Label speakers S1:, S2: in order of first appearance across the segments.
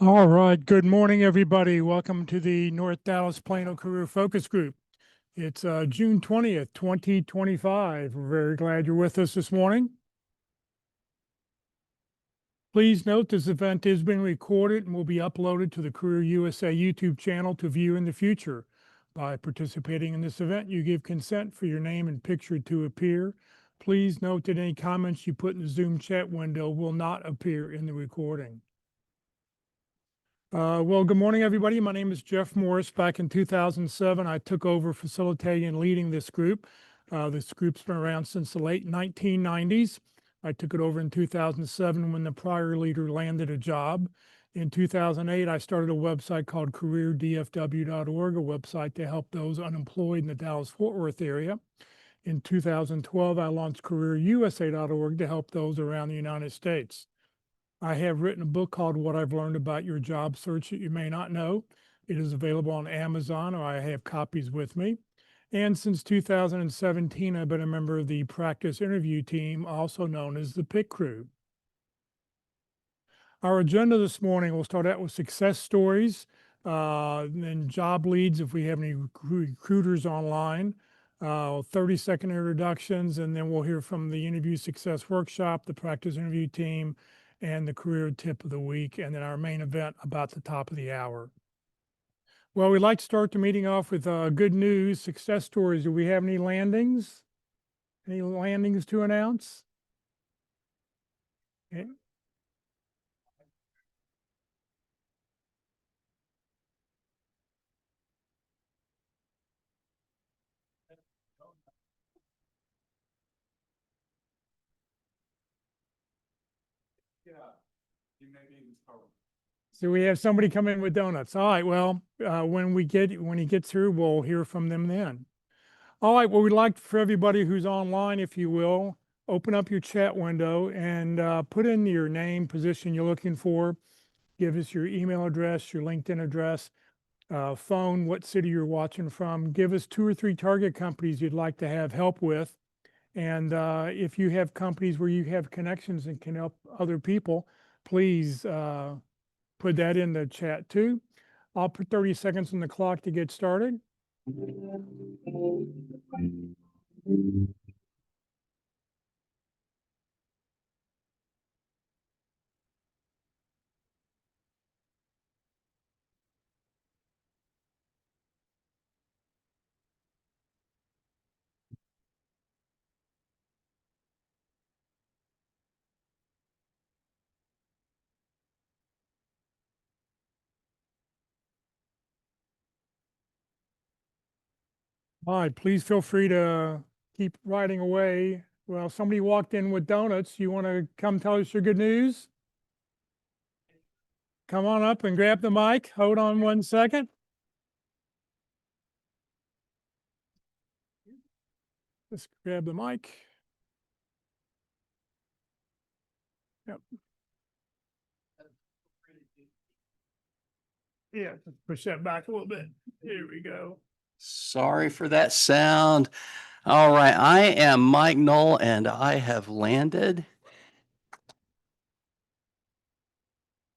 S1: All right. Good morning, everybody. Welcome to the North Dallas Plano Career Focus Group. It's June 20th, 2025. We're very glad you're with us this morning. Please note this event is being recorded and will be uploaded to the Career USA YouTube channel to view in the future. By participating in this event, you give consent for your name and picture to appear. Please note that any comments you put in the Zoom chat window will not appear in the recording. Well, good morning, everybody. My name is Jeff Morris. Back in 2007, I took over facilitating and leading this group. This group's been around since the late 1990s. I took it over in 2007 when the prior leader landed a job. In 2008, I started a website called careerdfw.org, a website to help those unemployed in the Dallas-Fort Worth area. In 2012, I launched careerusa.org to help those around the United States. I have written a book called What I've Learned About Your Job Search That You May Not Know. It is available on Amazon, or I have copies with me. And since 2017, I've been a member of the practice interview team, also known as the PIC Crew. Our agenda this morning will start out with success stories, then job leads if we have any recruiters online, 30-second introductions, and then we'll hear from the interview success workshop, the practice interview team, and the career tip of the week, and then our main event about the top of the hour. Well, we'd like to start the meeting off with good news, success stories. Do we have any landings? Any landings to announce? Okay. So we have somebody come in with donuts. All right. Well, when he gets through, we'll hear from them then. All right. Well, we'd like for everybody who's online, if you will, open up your chat window and put in your name, position you're looking for. Give us your email address, your LinkedIn address, phone, what city you're watching from. Give us 2 or 3 target companies you'd like to have help with. And if you have companies where you have connections and can help other people, please put that in the chat too. I'll put 30 seconds on the clock to get started. All right, please feel free to keep writing away. Well, somebody walked in with donuts. You want to come tell us your good news? Come on up and grab the mic. Hold on 1 second. Just grab the mic. Yep. Yeah, push that back a little bit. Here we go.
S2: Sorry for that sound. All right, I am Mike Knoll and I have landed.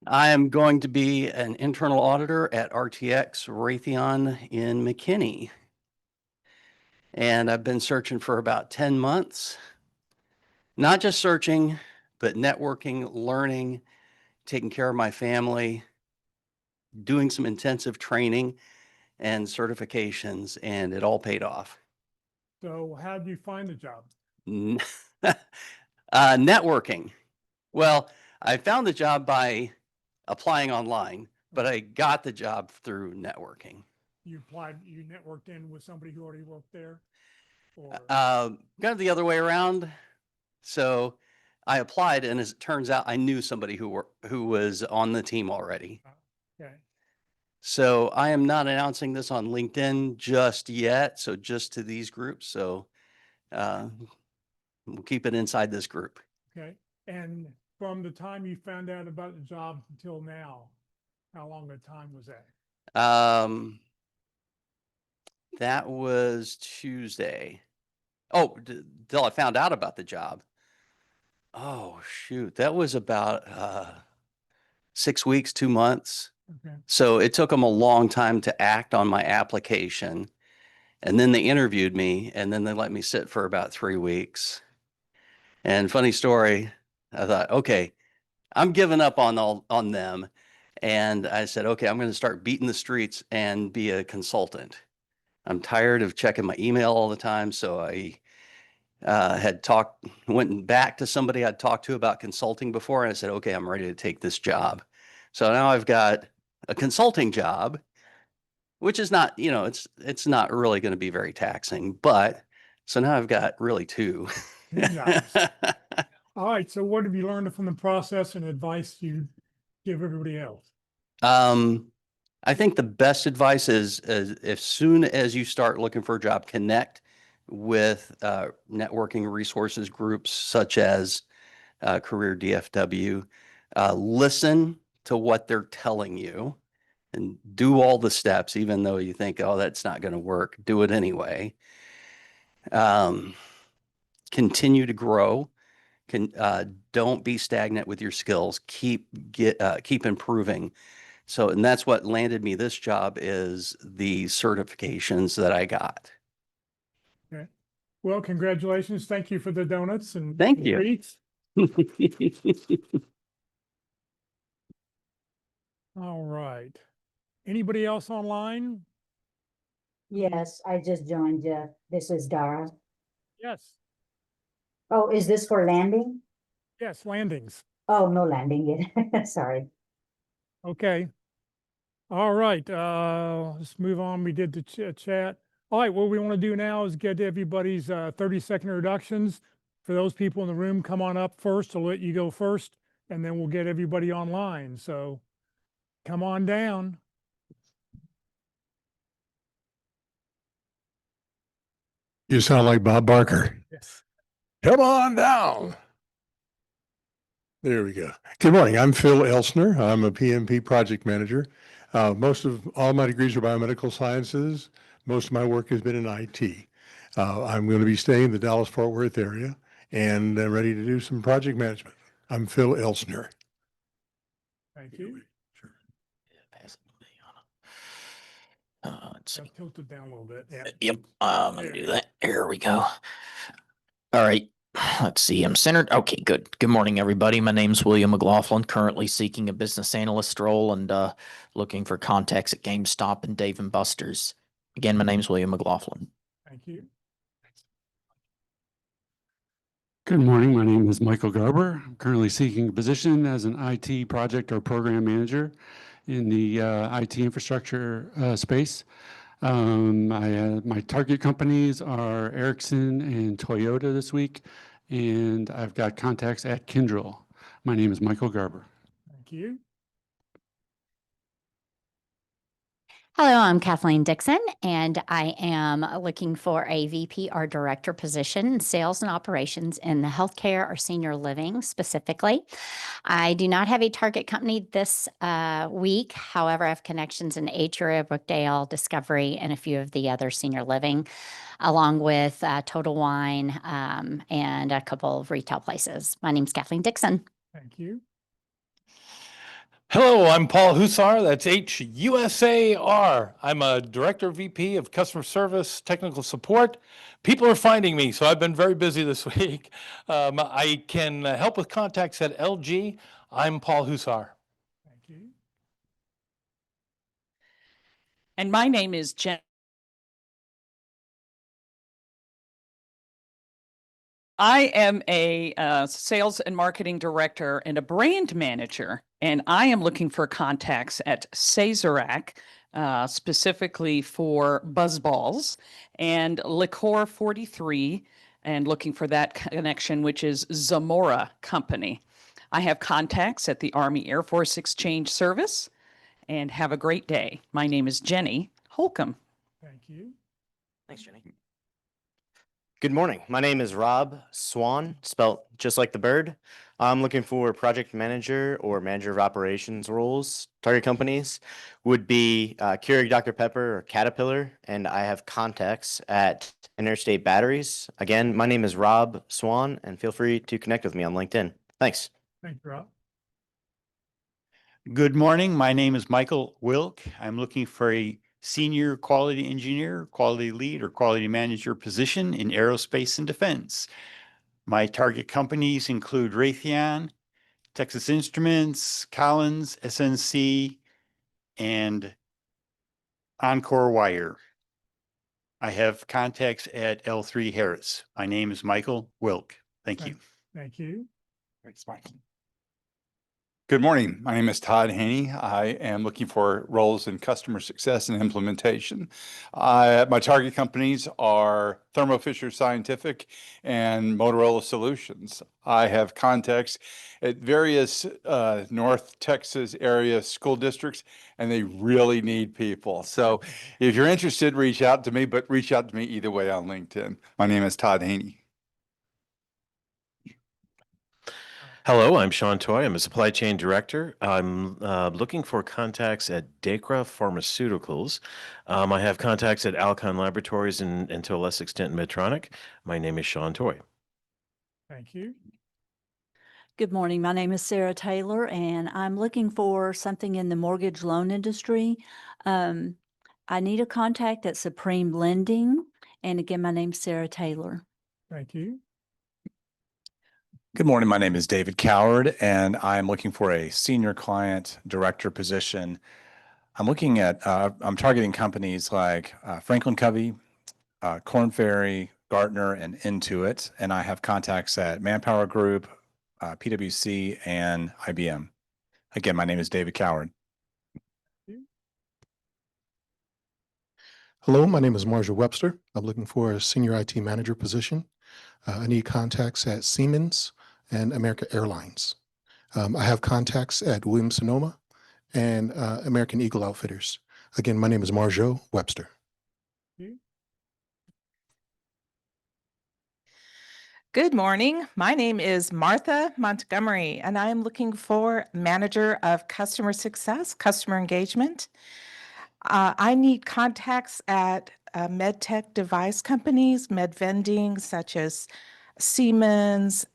S2: I am going to be an internal auditor at RTX Raytheon in McKinney. And I've been searching for about 10 months. Not just searching, but networking, learning, taking care of my family, doing some intensive training and certifications, and it all paid off.
S1: So how did you find the job?
S2: Networking. Well, I found the job by applying online, but I got the job through networking.
S1: You networked in with somebody who already worked there? Or
S2: Kind of the other way around. So I applied, and as it turns out, I knew somebody who was on the team already.
S1: okay.
S2: So I am not announcing this on LinkedIn just yet. So just to these groups. So we'll keep it inside this group.
S1: Okay. And from the time you found out about the job until now, how long a time was that?
S2: That was Tuesday. Oh, till I found out about the job. Oh, shoot. That was about 6 weeks, 2 months.
S1: Okay.
S2: So it took them a long time to act on my application. And then they interviewed me, and then they let me sit for about 3 weeks. And funny story, I thought, okay, I'm giving up on them. And I said, okay, I'm going to start beating the streets and be a consultant. I'm tired of checking my email all the time. So I went back to somebody I'd talked to about consulting before. And I said, okay, I'm ready to take this job. So now I've got a consulting job, which is not, it's not really going to be very taxing, but so now I've got really two.
S1: Nice. All right. So what have you learned from the process and advice you give everybody else?
S2: I think the best advice is as soon as you start looking for a job, connect with networking resources groups such as Career DFW. Listen to what they're telling you and do all the steps, even though you think, oh, that's not going to work. Do it anyway. Continue to grow. Don't be stagnant with your skills. Keep improving. So, and that's what landed me this job is the certifications that I got.
S1: Okay. Well, congratulations. Thank you for the donuts and
S2: Thank
S1: the
S2: you.
S1: treats. All right. Anybody else online?
S3: Yes, I just joined you. This is Dara.
S1: Yes.
S3: Oh, is this for landing?
S1: Yes, landings.
S3: Oh, no landing yet. Sorry.
S1: Okay. All right. Let's move on. We did the chat. All right. What we want to do now is get everybody's 30-second introductions. For those people in the room, come on up first. I'll let you go first, and then we'll get everybody online. So come on down.
S4: You sound like Bob Barker.
S1: Yes.
S4: Come on down. There we go. Good morning. I'm Phil Elsner. I'm a PMP project manager. Most of all my degrees are biomedical sciences. Most of my work has been in IT. I'm going to be staying in the Dallas-Fort Worth area and ready to do some project management. I'm Phil Elsner.
S1: Thank you.
S4: Sure.
S5: Let's see.
S1: Tilted down a little bit. Yeah.
S5: Yep. Let me do that. Here we go. All right. Let's see. I'm centered. Okay, good. Good morning, everybody. My name's William McLaughlin, currently seeking a business analyst role and looking for contacts at GameStop and Dave & Buster's. Again, my name's William McLaughlin.
S1: Thank you.
S6: Good morning. My name is Michael Garber. I'm currently seeking a position as an IT project or program manager in the IT infrastructure space. My target companies are Ericsson and Toyota this week, and I've got contacts at Kyndryl. My name is Michael Garber.
S1: Thank you.
S7: Hello, I'm Kathleen Dixon, and I am looking for a VP or director position in sales and operations in the healthcare or senior living specifically. I do not have a target company this week. However, I have connections in Atria, Brookdale, Discovery, and a few of the other senior living, along with Total Wine and a couple of retail places. My name is Kathleen Dixon.
S1: Thank you.
S8: Hello, I'm Paul Hussar. That's H-U-S-A-R. I'm a Director VP of Customer Service Technical Support. People are finding me, so I've been very busy this week. I can help with contacts at LG. I'm Paul Hussar.
S1: Thank you.
S9: And my name is Jen. I am a sales and marketing director and a brand manager, and I am looking for contacts at Sazerac, specifically for Buzzballs, and Liqueur 43, and looking for that connection, which is Zamora Company. I have contacts at the Army Air Force Exchange Service, and have a great day. My name is Jenny Holcomb.
S1: Thank you.
S5: Thanks, Jenny.
S10: Good morning. My name is Rob Swan, spelt just like the bird. I'm looking for project manager or manager of operations roles. Target companies would be Keurig Dr. Pepper or Caterpillar, and I have contacts at Interstate Batteries. Again, my name is Rob Swan, and feel free to connect with me on LinkedIn. Thanks.
S1: Thank you, Rob.
S11: Good morning. My name is Michael Wilk. I'm looking for a senior quality engineer, quality lead, or quality manager position in aerospace and defense. My target companies include Raytheon, Texas Instruments, Collins, SNC, and Encore Wire. I have contacts at L3 Harris. My name is Michael Wilk. Thank you.
S1: Thank you.
S12: Thanks, Mike. Good morning. My name is Todd Haney. I am looking for roles in customer success and implementation. My target companies are Thermo Fisher Scientific and Motorola Solutions. I have contacts at various North Texas area school districts, and they really need people. So if you're interested, reach out to me, but reach out to me either way on LinkedIn. My name is Todd Haney.
S13: Hello, I'm Sean Toy. I'm a supply chain director. I'm looking for contacts at Dacra Pharmaceuticals. I have contacts at Alcon Laboratories and to a less extent Medtronic. My name is Sean Toy.
S1: Thank you.
S14: Good morning. My name is Sarah Taylor, and I'm looking for something in the mortgage loan industry. I need a contact at Supreme Lending. And again, my name's Sarah Taylor.
S1: Thank you.
S15: Good morning. My name is David Coward, and I'm looking for a senior client director position. I'm looking at, I'm targeting companies like Franklin Covey, Korn Ferry, Gartner, and Intuit, and I have contacts at Manpower Group, PwC, and IBM. Again, my name is David Coward.
S16: Hello, my name is Marja Webster. I'm looking for a senior IT manager position. I need contacts at Siemens and American Airlines. I have contacts at Williams-Sonoma and American Eagle Outfitters. Again, my name is Marjo Webster.
S17: Good morning. My name is Martha Montgomery, and I am looking for manager of customer success, customer engagement. I need contacts at med tech device companies, med vending, such as Siemens,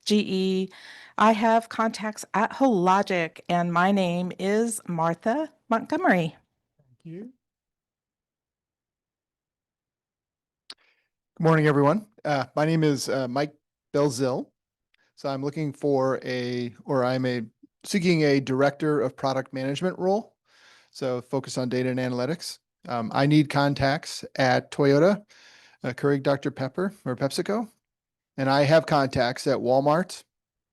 S17: GE. I have contacts at Hologic, and my name is Martha Montgomery.
S1: Thank you.
S18: Good morning, everyone. My name is Mike Belzil. So I'm looking for seeking a director of product management role. So focus on data and analytics. I need contacts at Toyota, Keurig Dr. Pepper or PepsiCo. And I have contacts at Walmart,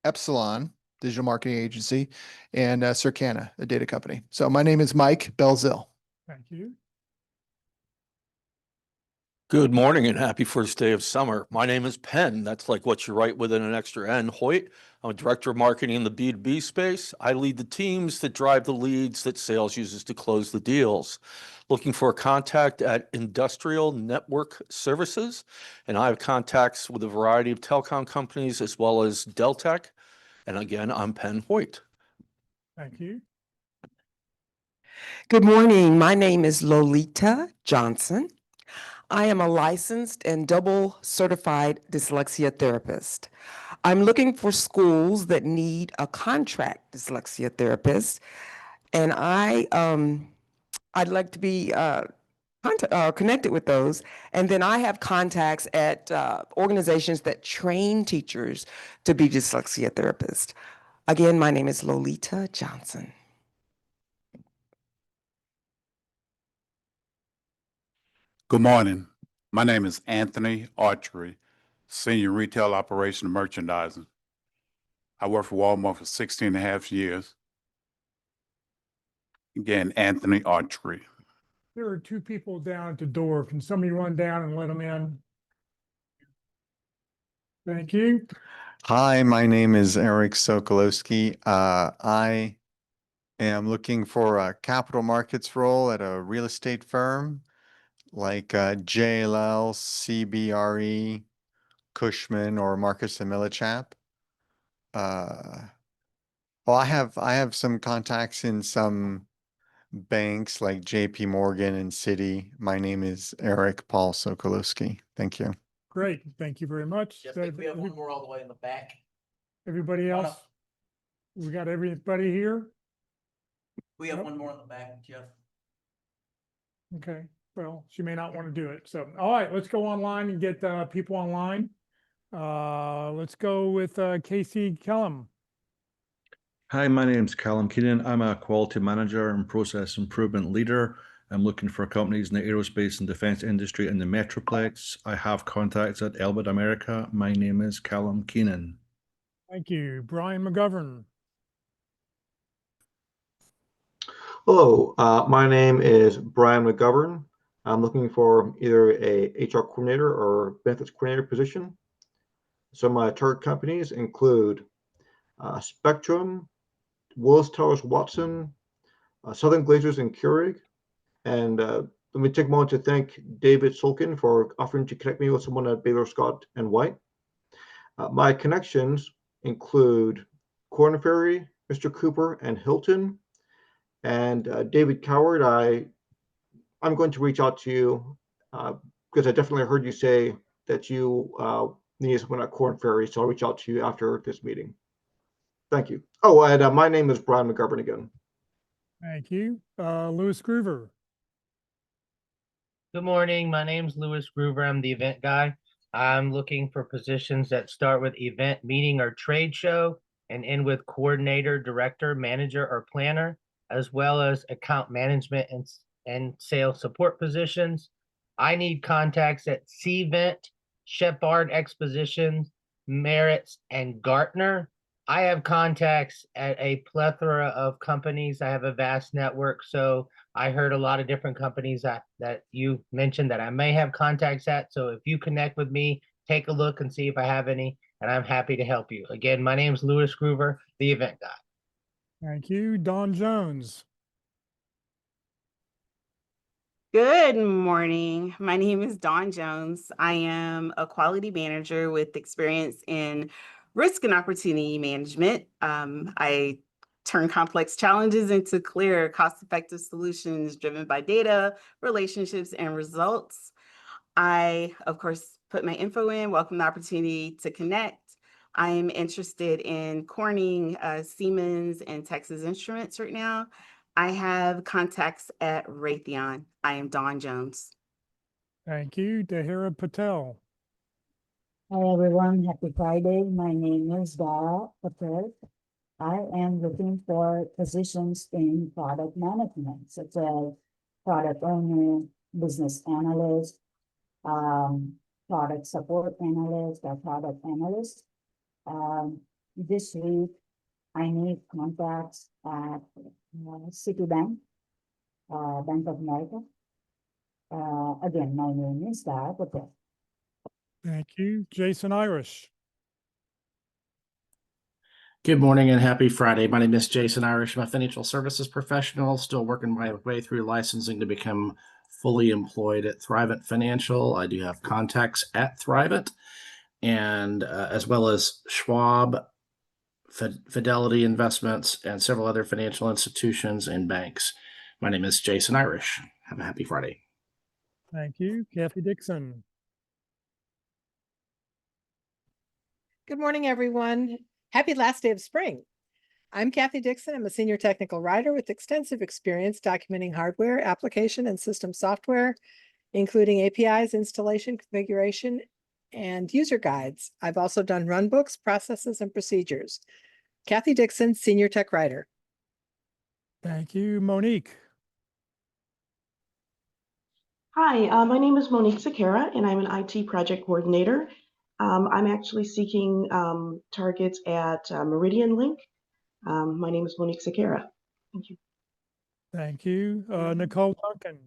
S18: Epsilon, digital marketing agency, and Circana, a data company. So my name is Mike Belzil.
S1: Thank you.
S19: Good morning and happy first day of summer. My name is Penn. That's like what you write with an extra N. Hoyt. I'm a director of marketing in the B2B space. I lead the teams that drive the leads that sales uses to close the deals. Looking for a contact at Industrial Network Services. And I have contacts with a variety of telecom companies as well as Deltek. And again, I'm Penn Hoyt.
S1: Thank you.
S20: Good morning. My name is Lolita Johnson. I am a licensed and double certified dyslexia therapist. I'm looking for schools that need a contract dyslexia therapist, and I'd like to be connected with those. And then I have contacts at organizations that train teachers to be dyslexia therapists. Again, my name is Lolita Johnson.
S21: Good morning. My name is Anthony Archery, Senior Retail Operation and Merchandising. I worked for Walmart for 16 and a half years. Again, Anthony Archery.
S1: There are two people down at the door. Can somebody run down and let them in? Thank you.
S22: Hi, my name is Eric Sokolowski. I am looking for a capital markets role at a real estate firm like JLL, CBRE, Cushman, or Marcus and Millichap. Well, I have some contacts in some banks like JP Morgan and Citi. My name is Eric Paul Sokolowski. Thank you.
S1: Great. Thank you very much.
S5: Yes, we have one more all the way in the back.
S1: Everybody else? We got everybody here?
S2: We have
S1: Nope.
S2: one more in the back, Jeff.
S1: Okay, well, she may not want to do it. So, all right, let's go online and get people online. Let's go with Casey Kellum.
S3: Hi, my name's Callum Keenan. I'm a quality manager and process improvement leader. I'm looking for companies in the aerospace and defense industry in the Metroplex. I have contacts at Elbit America. My name is Callum Keenan.
S1: Thank you. Brian McGovern.
S23: Hello, my name is Brian McGovern. I'm looking for either a HR coordinator or benefits coordinator position. So my target companies include Spectrum, Willis Towers Watson, Southern Glazers and Keurig. And let me take a moment to thank David Solkin for offering to connect me with someone at Baylor Scott and White. My connections include Korn Ferry, Mr. Cooper, and Hilton. And David Coward, I'm going to reach out to you because I definitely heard you say that you need someone at Korn Ferry, so I'll reach out to you after this meeting. Thank you. Oh, and my name is Brian McGovern again.
S1: Thank you. Louis Groover.
S24: Good morning. My name's Louis Groover. I'm the event guy. I'm looking for positions that start with event, meeting, or trade show and end with coordinator, director, manager, or planner, as well as account management and sales support positions. I need contacts at Cvent, Shepard Expositions, Merritt's, and Gartner. I have contacts at a plethora of companies. I have a vast network, so I heard a lot of different companies that you mentioned that I may have contacts at. So if you connect with me, take a look and see if I have any, and I'm happy to help you. Again, my name is Louis Groover, the event guy.
S1: Thank you. Don Jones.
S25: Good morning. My name is Dawn Jones. I am a quality manager with experience in risk and opportunity management. I turn complex challenges into clear, cost-effective solutions driven by data, relationships, and results. I, of course, put my info in, welcome the opportunity to connect. I am interested in Corning, Siemens, and Texas Instruments right now. I have contacts at Raytheon. I am Dawn Jones.
S1: Thank you. Dahira Patel.
S26: Hi everyone, happy Friday. My name is Dara Patel. I am looking for positions in product management, such as product owner, business analyst, product support analyst, or product analyst. This week, I need contacts at Citibank, Bank of America. Again, my name is Dara Patel.
S1: Thank you. Jason Irish.
S27: Good morning and happy Friday. My name is Jason Irish. I'm a financial services professional, still working my way through licensing to become fully employed at Thrivent Financial. I do have contacts at Thrivent, and as well as Schwab, Fidelity Investments, and several other financial institutions and banks. My name is Jason Irish. Have a happy Friday.
S1: Thank you. Kathy Dixon.
S28: Good morning, everyone. Happy last day of spring. I'm Kathy Dixon. I'm a senior technical writer with extensive experience documenting hardware, application, and system software, including APIs, installation, configuration, and user guides. I've also done runbooks, processes, and procedures. Kathy Dixon, senior tech writer.
S1: Thank you. Monique.
S29: Hi, my name is Monique Sakara, and I'm an IT project coordinator. I'm actually seeking targets at Meridian Link. My name is Monique Sakara. Thank you.
S1: Thank you. Nicole Duncan.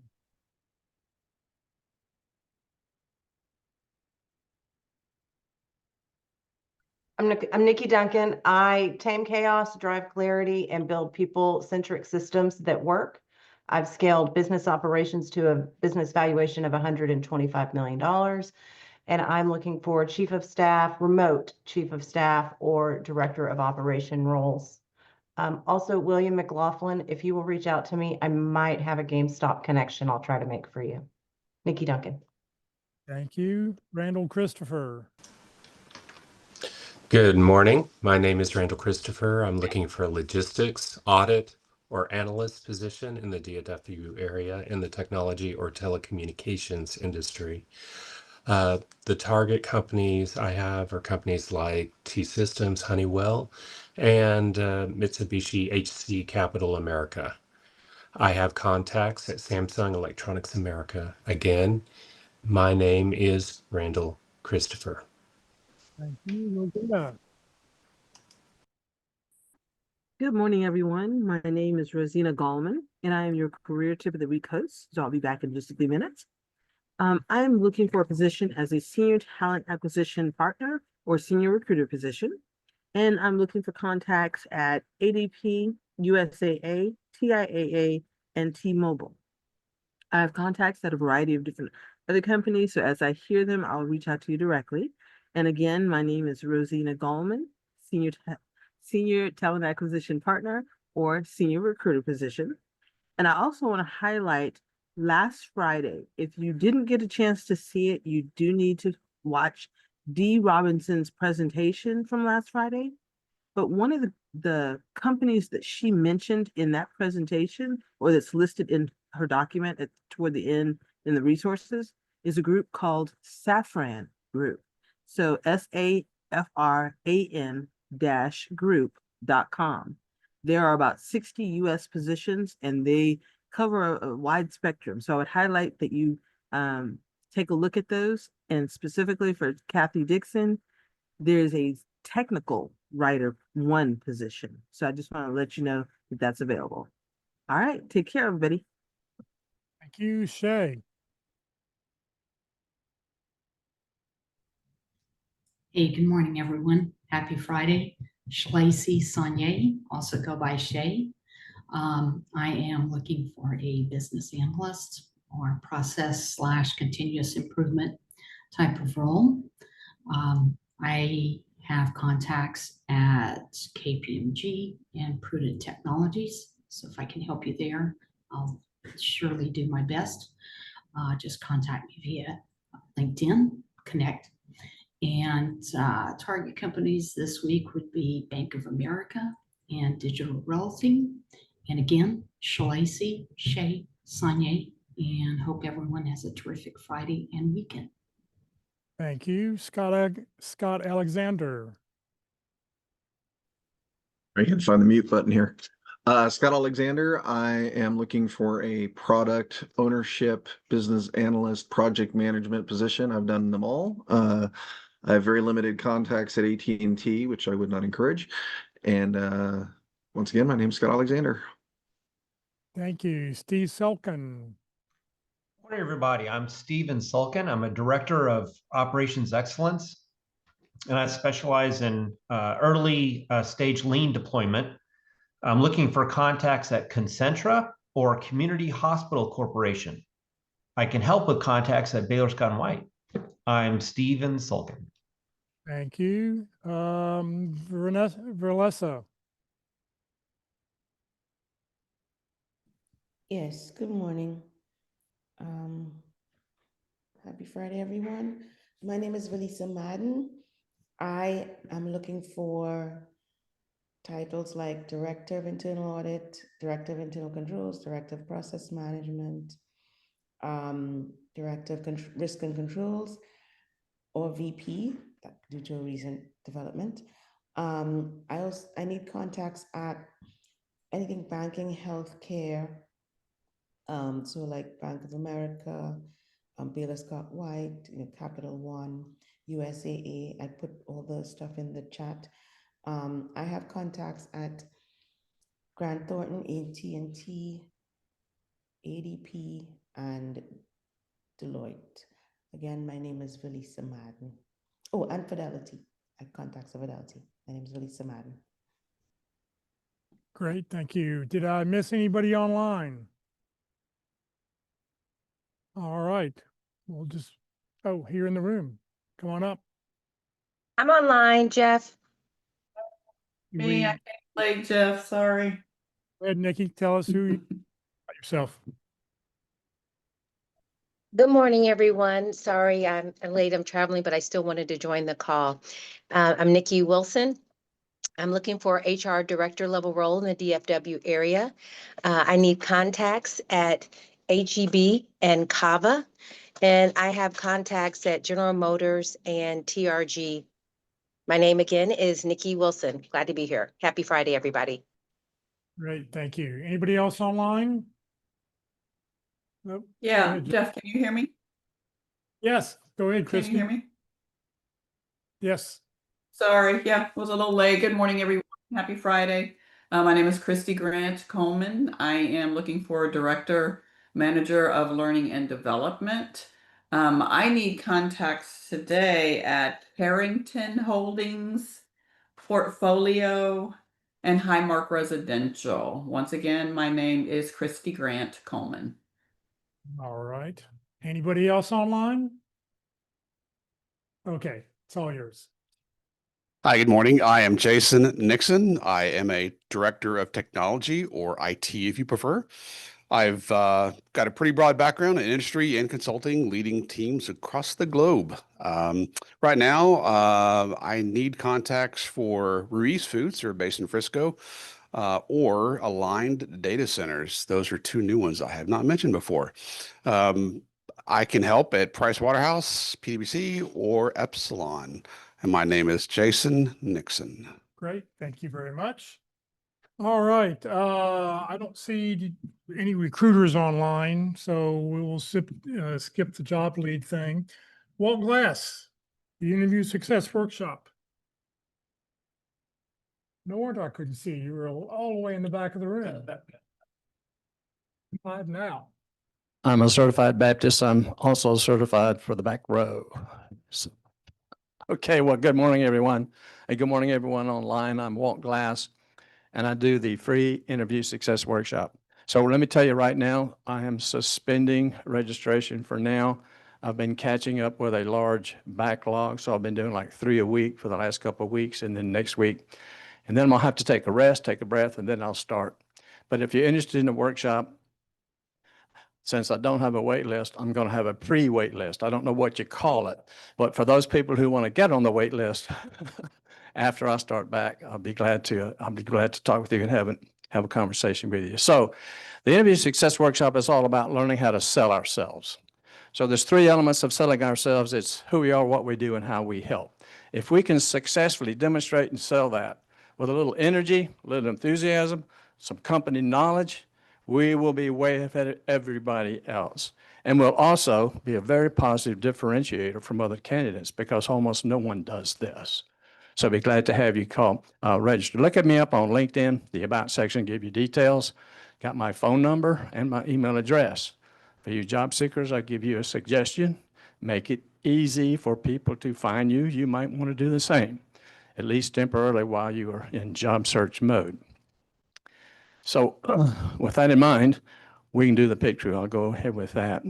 S30: I'm Nikki Duncan. I tame chaos, drive clarity, and build people-centric systems that work. I've scaled business operations to a business valuation of $125 million. And I'm looking for chief of staff, remote chief of staff, or director of operation roles. Also, William McLaughlin, if you will reach out to me, I might have a GameStop connection I'll try to make for you. Nikki Duncan.
S1: Thank you. Randall Christopher.
S31: Good morning. My name is Randall Christopher. I'm looking for logistics, audit,
S2: or analyst position in the DFW area in the technology or telecommunications industry. The target companies I have are companies like T-Systems, Honeywell, and Mitsubishi HC Capital America. I have contacts at Samsung Electronics America. Again, my name is Randall Christopher.
S1: Thank you, Rosina.
S4: Good morning, everyone. My name is Rosina Gallman, and I am your career tip of the week host. So I'll be back in just a few minutes. I'm looking for a position as a senior talent acquisition partner or senior recruiter position. And I'm looking for contacts at ADP, USAA, TIAA, and T-Mobile. I have contacts at a variety of different other companies. So as I hear them, I'll reach out to you directly. And again, my name is Rosina Gallman, Senior Talent Acquisition Partner or Senior Recruiter position. And I also want to highlight last Friday, if you didn't get a chance to see it, you do need to watch Dee Robinson's presentation from last Friday. But one of the companies that she mentioned in that presentation, or that's listed in her document toward the end in the resources, is a group called Safran Group. So SAFRAN-group.com. There are about 60 US positions and they cover a wide spectrum. So I would highlight that you take a look at those. And specifically for Kathy Dixon, there's a technical writer 1 position. So I just want to let you know that that's available. All right. Take care, everybody.
S1: Thank you, Shay.
S6: Hey, good morning, everyone. Happy Friday. Shlacy Sonye, also go by Shay. I am looking for a business analyst or process/continuous improvement type of role. I have contacts at KPMG and Prudent Technologies. So if I can help you there, I'll surely do my best. Just contact me via LinkedIn, connect. And target companies this week would be Bank of America and Digital Realty. And again, Shay Sonye, and hope everyone has a terrific Friday and weekend.
S1: Thank you, Scott Alexander.
S7: I can find the mute button here. Scott Alexander, I am looking for a product ownership, business analyst, project management position. I've done them all. I have very limited contacts at AT&T, which I would not encourage. And once again, my name is Scott Alexander.
S1: Thank you, Steve Selkin.
S8: Morning, everybody. I'm Steven Sulkin. I'm a director of operations excellence, and I specialize in early stage lean deployment. I'm looking for contacts at Concentra or Community Hospital Corporation. I can help with contacts at Baylor Scott & White. I'm Steven Sulkin.
S1: Thank you. Verlessa.
S9: Yes, good morning. Happy Friday, everyone. My name is Valisa Madden. I am looking for titles like Director of Internal Audit, Director of Internal Controls, Director of Process Management, Director of Risk and Controls, or VP, due to a recent development. I need contacts at anything banking, healthcare, so like Bank of America, Baylor Scott White, Capital One, USAA. I put all the stuff in the chat. I have contacts at Grant Thornton, AT&T, ADP, and Deloitte. Again, my name is Valisa Madden. Oh, and Fidelity. I have contacts at Fidelity. My name is Valisa Madden.
S1: Great, thank you. Did I miss anybody online? All right, we'll just, here in the room. Come on up.
S10: I'm online, Jeff.
S11: Me, I can't play Jeff, sorry.
S1: Go ahead, Nikki, tell us who about yourself.
S10: Good morning, everyone. Sorry, I'm late. I'm traveling, but I still wanted to join the call. I'm Nikki Wilson. I'm looking for HR director level role in the DFW area. I need contacts at HEB and Kava, and I have contacts at General Motors and TRG. My name again is Nikki Wilson. Glad to be here. Happy Friday, everybody.
S1: Great, thank you. Anybody else online? Nope. Go
S11: Yeah,
S1: ahead,
S11: Jeff, can you hear me?
S1: Yes, go ahead,
S11: Can you hear
S1: Christy.
S11: me?
S1: Yes.
S11: Sorry, yeah, was a little late. Good morning, everyone. Happy Friday. My name is Christy Grant Coleman. I am looking for a director, manager of learning and development. I need contacts today at Harrington Holdings, Portfolio, and Highmark Residential. Once again, my name is Christy Grant Coleman.
S1: All right. Anybody else online? Okay, it's all yours.
S12: Hi, good morning. I am Jason Nixon. I am a director of technology, or IT if you prefer. I've got a pretty broad background in industry and consulting, leading teams across the globe. Right now, I need contacts for Ruiz Foods, who are based in Frisco, or Aligned Data Centers. Those are two new ones I have not mentioned before. I can help at Price Waterhouse, PwC, or Epsilon. And my name is Jason Nixon.
S1: Great, thank you very much. All right, I don't see any recruiters online, so we will skip the job lead thing. Walt Glass, the interview success workshop. No wonder I couldn't see you. You were all the way in the back of the room. Five now.
S13: I'm a certified Baptist. I'm also certified for the back row. So, okay, well, good morning, everyone. Hey, good morning, everyone online. I'm Walt Glass, and I do the free interview success workshop. So let me tell you right now, I am suspending registration for now. I've been catching up with a large backlog, so I've been doing like 3 a week for the last couple of weeks, and then next week. And then I'll have to take a rest, take a breath, and then I'll start. But if you're interested in the workshop, since I don't have a wait list, I'm going to have a pre-wait list. I don't know what you call it, but for those people who want to get on the wait list, after I start back, I'll be glad to talk with you and have a conversation with you. So the interview success workshop is all about learning how to sell ourselves. So there's 3 elements of selling ourselves. It's who we are, what we do, and how we help. If we can successfully demonstrate and sell that with a little energy, a little enthusiasm, some company knowledge, we will be way ahead of everybody else. And we'll also be a very positive differentiator from other candidates because almost no one does this. So I'd be glad to have you register. Look at me up on LinkedIn, the About section, give you details. Got my phone number and my email address. For you job seekers, I give you a suggestion. Make it easy for people to find you. You might want to do the same, at least temporarily while you are in job search mode. So with that in mind, we can do the pit crew. I'll go ahead with that.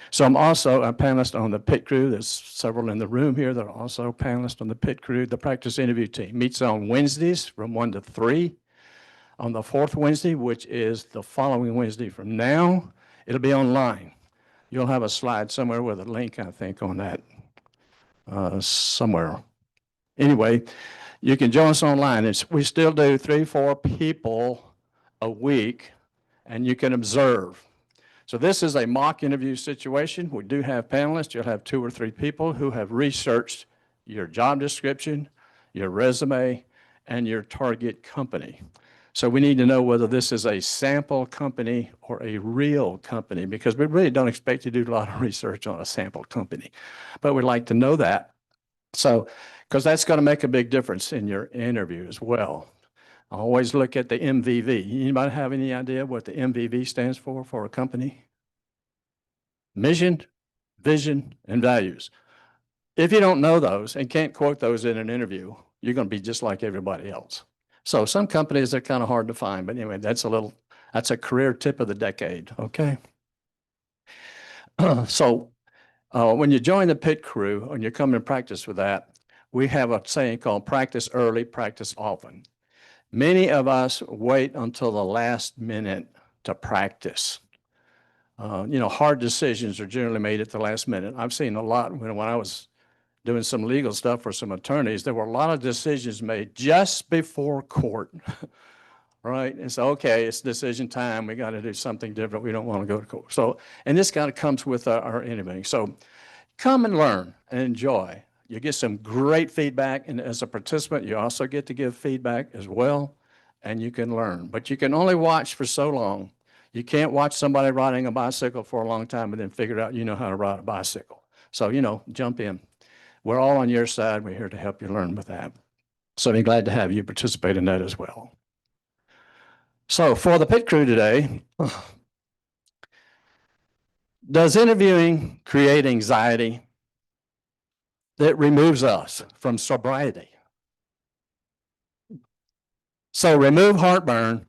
S13: So I'm also a panelist on the pit crew. There's several in the room here that are also panelists on the pit crew. The practice interview team meets on Wednesdays from 1 to 3. On the 4th Wednesday, which is the following Wednesday from now, it'll be online. You'll have a slide somewhere with a link, I think, on that somewhere. Anyway, you can join us online. We still do 3-4 people a week, and you can observe. So this is a mock interview situation. We do have panelists. You'll have 2 or 3 people who have researched your job description, your resume, and your target company. So we need to know whether this is a sample company or a real company, because we really don't expect you to do a lot of research on a sample company, but we'd like to know that. So, because that's going to make a big difference in your interview as well. Always look at the MVV. Anybody have any idea what the MVV stands for a company? Mission, vision, and values. If you don't know those and can't quote those in an interview, you're going to be just like everybody else. So some companies are kind of hard to find, but anyway, that's a career tip of the decade, okay? So when you join the pit crew and you come and practice with that, we have a saying called practice early, practice often. Many of us wait until the last minute to practice. Hard decisions are generally made at the last minute. I've seen a lot when I was doing some legal stuff for some attorneys, there were a lot of decisions made just before court. Right? And so, okay, it's decision time. We got to do something different. We don't want to go to court. So, and this kind of comes with our interviewing. So come and learn and enjoy. You get some great feedback. And as a participant, you also get to give feedback as well. And you can learn. But you can only watch for so long. You can't watch somebody riding a bicycle for a long time and then figure out you know how to ride a bicycle. So, jump in. We're all on your side. We're here to help you learn with that. So I'd be glad to have you participate in that as well. So for the pit crew today, does interviewing create anxiety that removes us from sobriety? So remove heartburn,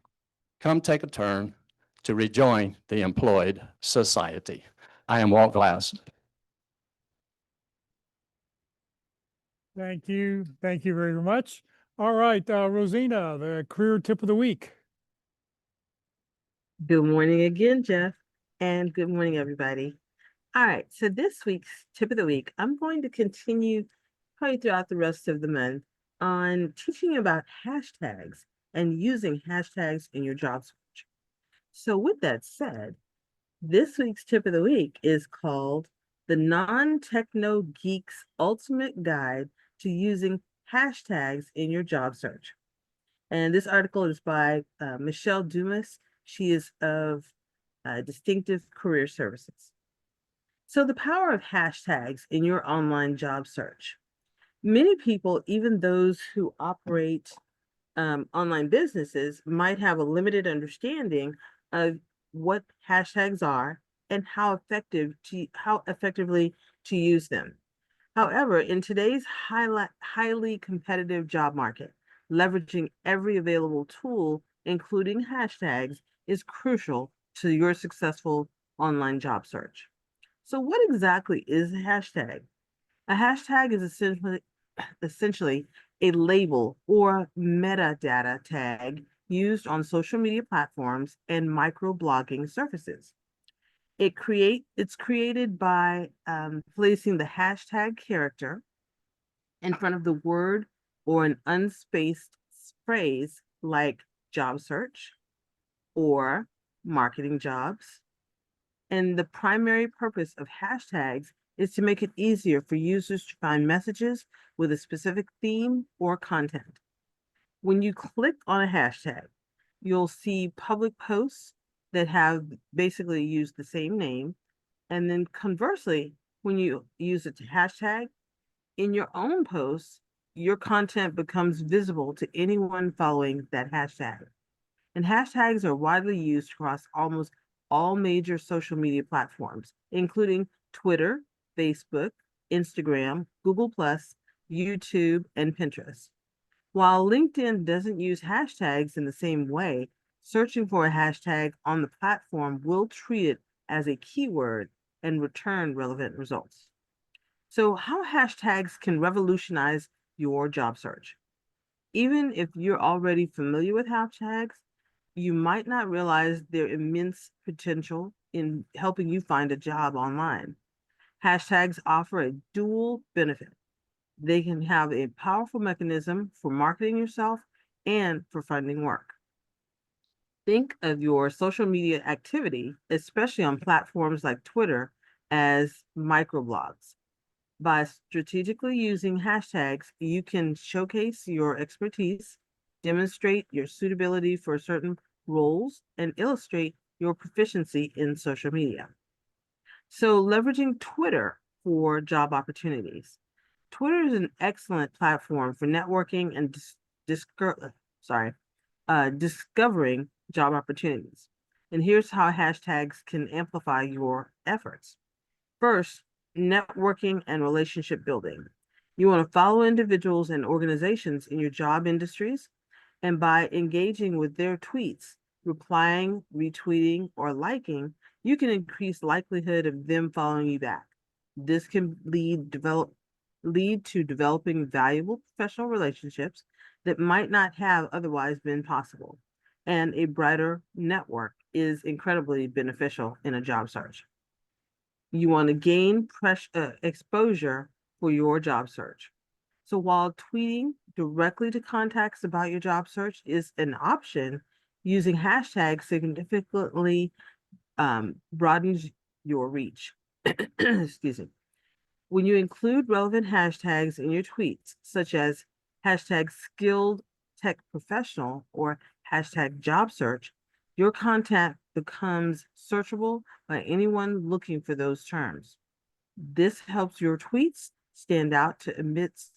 S13: come take a turn to rejoin the employed society. I am Walt Glass.
S1: Thank you. Thank you very much. All right, Rosina, the career tip of the week.
S4: Good morning again, Jeff, and good morning, everybody. All right, so this week's tip of the week, I'm going to continue probably throughout the rest of the month on teaching about hashtags and using hashtags in your job search. So with that said, this week's tip of the week is called The Non-Techno Geek's Ultimate Guide to Using Hashtags in Your Job Search. And this article is by Michelle Dumas. She is of Distinctive Career Services. So the power of hashtags in your online job search. Many people, even those who operate online businesses, might have a limited understanding of what hashtags are and how effectively to use them. However, in today's highly competitive job market, leveraging every available tool, including hashtags, is crucial to your successful online job search. So what exactly is a hashtag? A hashtag is essentially a label or metadata tag used on social media platforms and microblogging surfaces. It's created by placing the hashtag character in front of the word or an unspaced phrase like job search or marketing jobs. And the primary purpose of hashtags is to make it easier for users to find messages with a specific theme or content. When you click on a hashtag, you'll see public posts that have basically used the same name. And then conversely, when you use it to hashtag, in your own posts, your content becomes visible to anyone following that hashtag. And hashtags are widely used across almost all major social media platforms, including Twitter, Facebook, Instagram, Google+, YouTube, and Pinterest. While LinkedIn doesn't use hashtags in the same way, searching for a hashtag on the platform will treat it as a keyword and return relevant results. So how hashtags can revolutionize your job search. Even if you're already familiar with hashtags, you might not realize their immense potential in helping you find a job online. Hashtags offer a dual benefit. They can have a powerful mechanism for marketing yourself and for finding work. Think of your social media activity, especially on platforms like Twitter, as microblogs. By strategically using hashtags, you can showcase your expertise, demonstrate your suitability for certain roles, and illustrate your proficiency in social media. So leveraging Twitter for job opportunities. Twitter is an excellent platform for networking and discovering job opportunities. And here's how hashtags can amplify your efforts. First, networking and relationship building. You want to follow individuals and organizations in your job industries, and by engaging with their tweets, replying, retweeting, or liking, you can increase likelihood of them following you back. This can lead to developing valuable professional relationships that might not have otherwise been possible. And a brighter network is incredibly beneficial in a job search. You want to gain exposure for your job search. So while tweeting directly to contacts about your job search is an option, using hashtags significantly broadens your reach. Excuse me. When you include relevant hashtags in your tweets, such as hashtag skilled tech professional or hashtag job search, your content becomes searchable by anyone looking for those terms. This helps your tweets stand out to amidst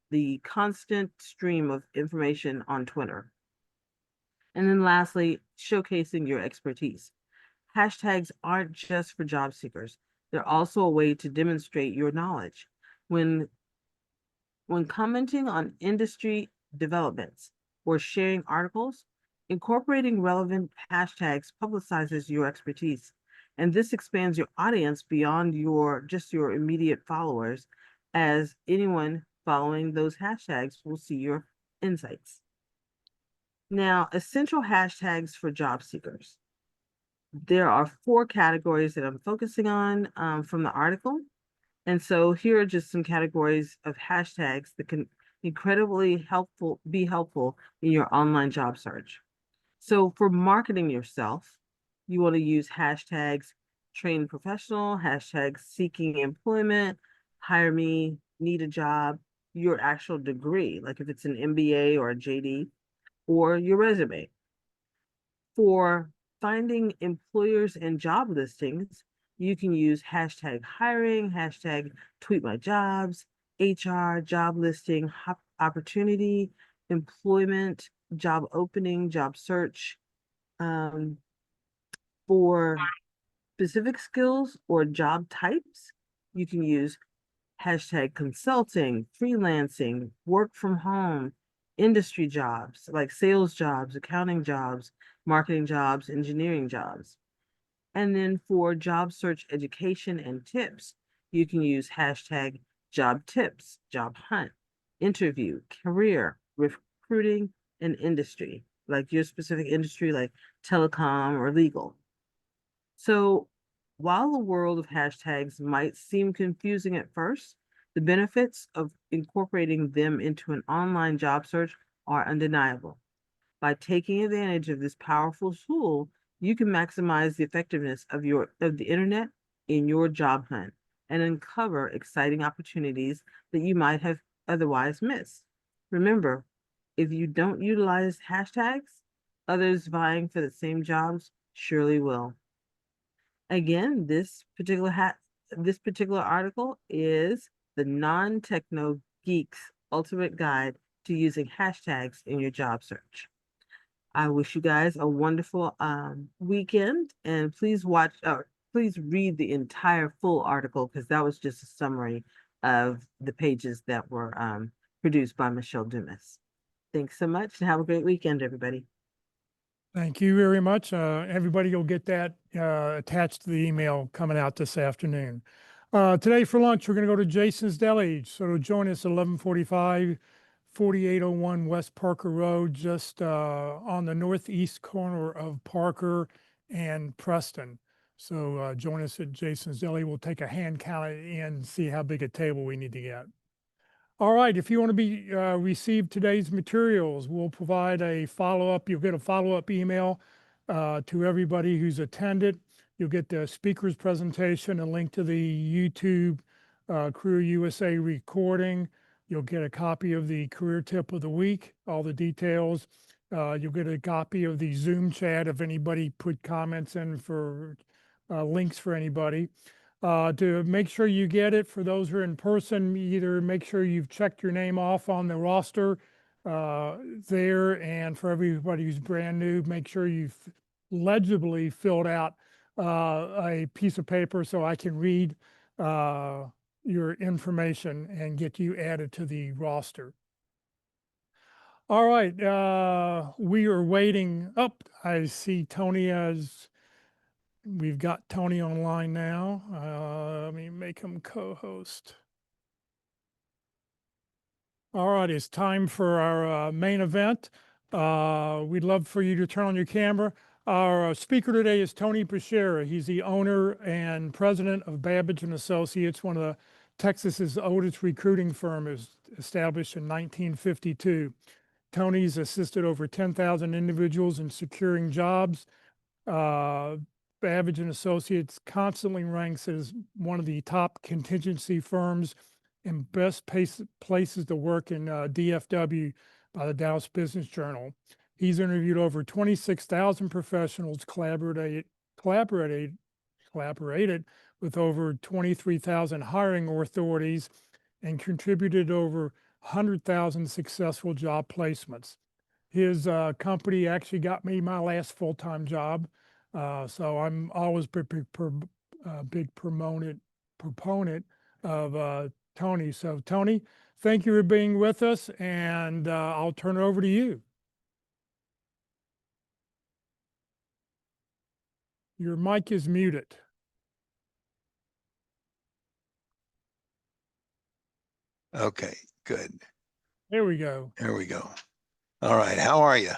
S4: the constant stream of information on Twitter. And then lastly, showcasing your expertise. Hashtags aren't just for job seekers. They're also a way to demonstrate your knowledge. When commenting on industry developments or sharing articles, incorporating relevant hashtags publicizes your expertise. And this expands your audience beyond just your immediate followers, as anyone following those hashtags will see your insights. Now, essential hashtags for job seekers. There are 4 categories that I'm focusing on from the article. And so here are just some categories of hashtags that can incredibly be helpful in your online job search. So for marketing yourself, you want to use hashtags trained professional, hashtags seeking employment, hire me, need a job, your actual degree, like if it's an MBA or a JD, or your resume. For finding employers and job listings, you can use hashtag hiring, hashtag tweet my jobs, HR, job listing, opportunity, employment, job opening, job search. For specific skills or job types, you can use hashtag consulting, freelancing, work from home, industry jobs like sales jobs, accounting jobs, marketing jobs, engineering jobs. And then for job search education and tips, you can use hashtag job tips, job hunt, interview, career, recruiting, and industry, like your specific industry like telecom or legal. So while the world of hashtags might seem confusing at first, the benefits of incorporating them into an online job search are undeniable. By taking advantage of this powerful tool, you can maximize the effectiveness of the internet in your job hunt and uncover exciting opportunities that you might have otherwise missed. Remember, if you don't utilize hashtags, others vying for the same jobs surely will. Again, this particular article is the Non-Techno Geek's Ultimate Guide to Using Hashtags in Your Job Search. I wish you guys a wonderful weekend, and please read the entire full article, because that was just a summary of the pages that were produced by Michelle Dumas. Thanks so much, and have a great weekend, everybody.
S1: Thank you very much. Everybody will get that attached to the email coming out this afternoon. Today for lunch, we're going to go to Jason's Deli. So join us at 11:45, 4801 West Parker Road, just on the northeast corner of Parker and Preston. So join us at Jason's Deli. We'll take a hand count and see how big a table we need to get. All right, if you want to receive today's materials, we'll provide a follow-up. You'll get a follow-up email to everybody who's attended. You'll get the speaker's presentation, a link to the YouTube Career USA recording. You'll get a copy of the career tip of the week, all the details. You'll get a copy of the Zoom chat if anybody put comments in for links for anybody. To make sure you get it, for those who are in person, either make sure you've checked your name off on the roster there, and for everybody who's brand new, make sure you've legibly filled out a piece of paper so I can read your information and get you added to the roster. All right, we are waiting up. I see Tony as we've got Tony online now. Let me make him co-host. All right, it's time for our main event. We'd love for you to turn on your camera. Our speaker today is Tony Beshara. He's the owner and president of Babbage and Associates, one of the Texas's oldest recruiting firm, is established in 1952. Tony's assisted over 10,000 individuals in securing jobs. Babbage and Associates constantly ranks as one of the top contingency firms and best places to work in DFW by the Dallas Business Journal. He's interviewed over 26,000 professionals, collaborated with over 23,000 hiring authorities, and contributed over 100,000 successful job placements. His company actually got me my last full-time job. So I'm always a big proponent of Tony. So Tony, thank you for being with us, and I'll turn it over to you. Your mic is muted.
S5: Okay, good.
S1: There we go.
S5: There we go. All right. How are you?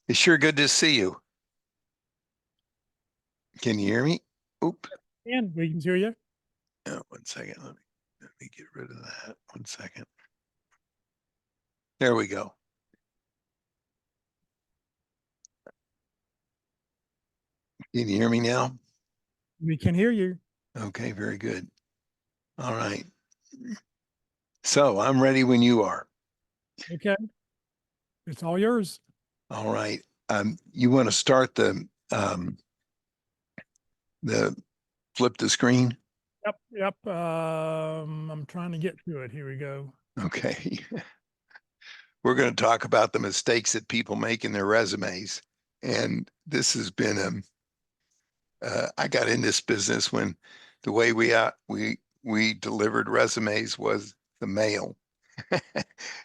S5: It's sure good to see you. Can you hear me? Oop.
S1: And we can hear you.
S5: Oh, 1 second. Let me get rid of that. 1 second. There we go. Can you hear me now?
S1: We can hear you.
S5: Okay, very good. All right. So I'm ready when you are.
S1: Okay. It's all yours.
S5: All right. You want to start the flip the screen?
S1: Yep. I'm trying to get to it. Here we go.
S5: Okay. We're going to talk about the mistakes that people make in their resumes. And this has been, I got in this business when the way we delivered resumes was the mail.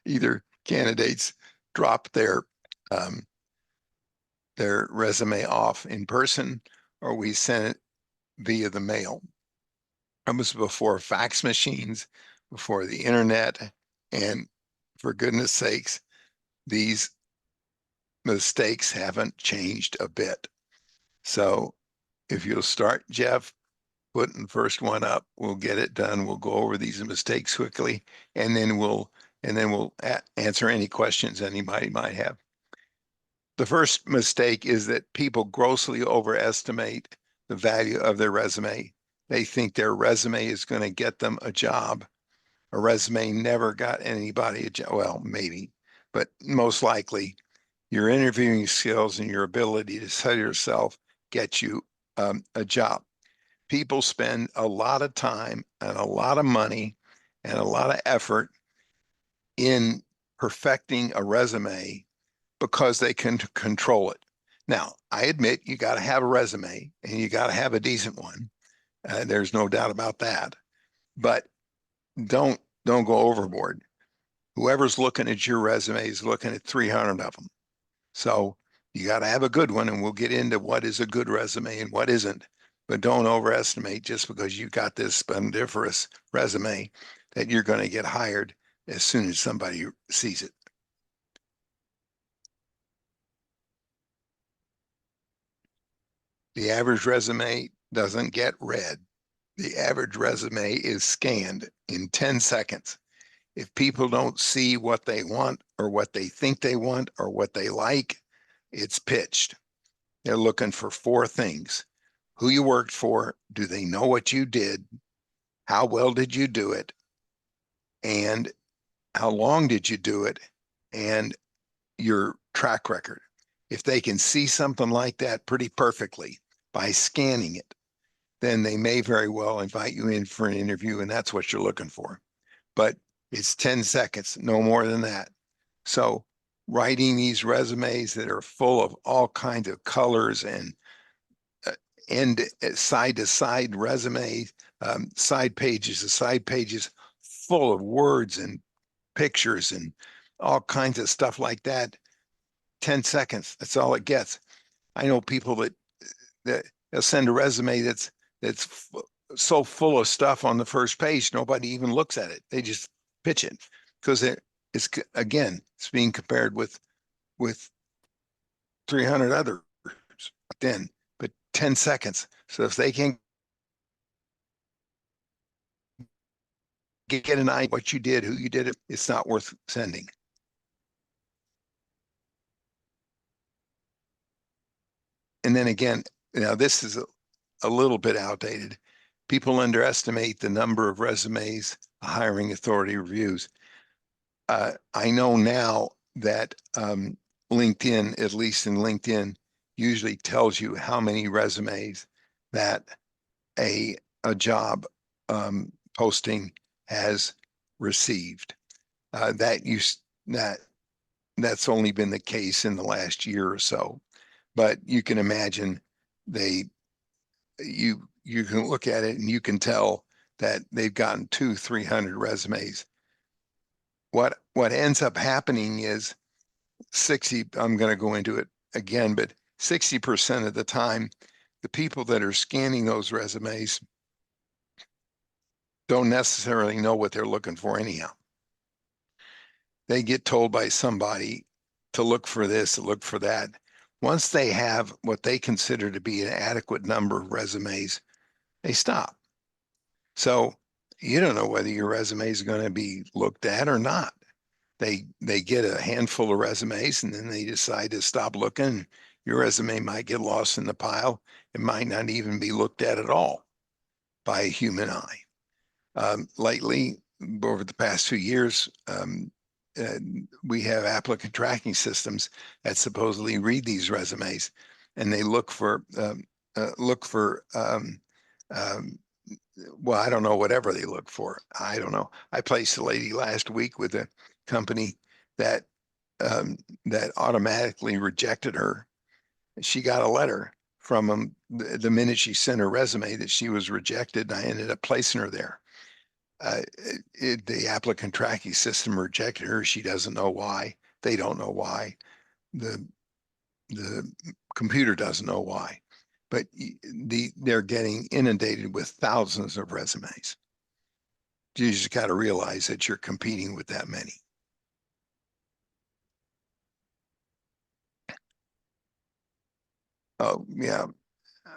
S5: Either candidates dropped their resume off in person, or we sent it via the mail. It was before fax machines, before the internet, and for goodness sakes, these mistakes haven't changed a bit. So if you'll start, Jeff, putting the first one up, we'll get it done. We'll go over these mistakes quickly, and then we'll answer any questions anybody might have. The first mistake is that people grossly overestimate the value of their resume. They think their resume is going to get them a job. A resume never got anybody a job. Well, maybe, but most likely your interviewing skills and your ability to sell yourself get you a job. People spend a lot of time and a lot of money and a lot of effort in perfecting a resume because they can control it. Now, I admit you got to have a resume and you got to have a decent one. There's no doubt about that. But don't go overboard. Whoever's looking at your resume is looking at 300 of them. So you got to have a good one, and we'll get into what is a good resume and what isn't. But don't overestimate just because you got this splendiferous resume that you're going to get hired as soon as somebody sees it. The average resume doesn't get read. The average resume is scanned in 10 seconds. If people don't see what they want or what they think they want or what they like, it's pitched. They're looking for 4 things. Who you worked for, do they know what you did? How well did you do it? And how long did you do it? And your track record. If they can see something like that pretty perfectly by scanning it, then they may very well invite you in for an interview, and that's what you're looking for. But it's 10 seconds, no more than that. So writing these resumes that are full of all kinds of colors and side to side resumes, side pages to side pages, full of words and pictures and all kinds of stuff like that. 10 seconds, that's all it gets. I know people that they'll send a resume that's so full of stuff on the first page, nobody even looks at it. They just pitch it because it's being compared with 300 others. But 10 seconds. So if they can get an idea what you did, who you did it, it's not worth sending. And then again, now this is a little bit outdated. People underestimate the number of resumes a hiring authority reviews. I know now that LinkedIn, at least in LinkedIn, usually tells you how many resumes that a job posting has received. That's only been the case in the last year or so. But you can imagine you can look at it and you can tell that they've gotten 200-300 resumes. What ends up happening is 60, I'm going to go into it again, but 60% of the time, the people that are scanning those resumes don't necessarily know what they're looking for anyhow. They get told by somebody to look for this, to look for that. Once they have what they consider to be an adequate number of resumes, they stop. So you don't know whether your resume is going to be looked at or not. They get a handful of resumes and then they decide to stop looking. Your resume might get lost in the pile. It might not even be looked at all by a human eye. Lately, over the past 2 years, we have applicant tracking systems that supposedly read these resumes, and they look for well, I don't know, whatever they look for. I don't know. I placed a lady last week with a company that automatically rejected her. She got a letter from them the minute she sent her resume that she was rejected, and I ended up placing her there. The applicant tracking system rejected her. She doesn't know why. They don't know why. The computer doesn't know why. But they're getting inundated with thousands of resumes. You just got to realize that you're competing with that many. Oh, yeah,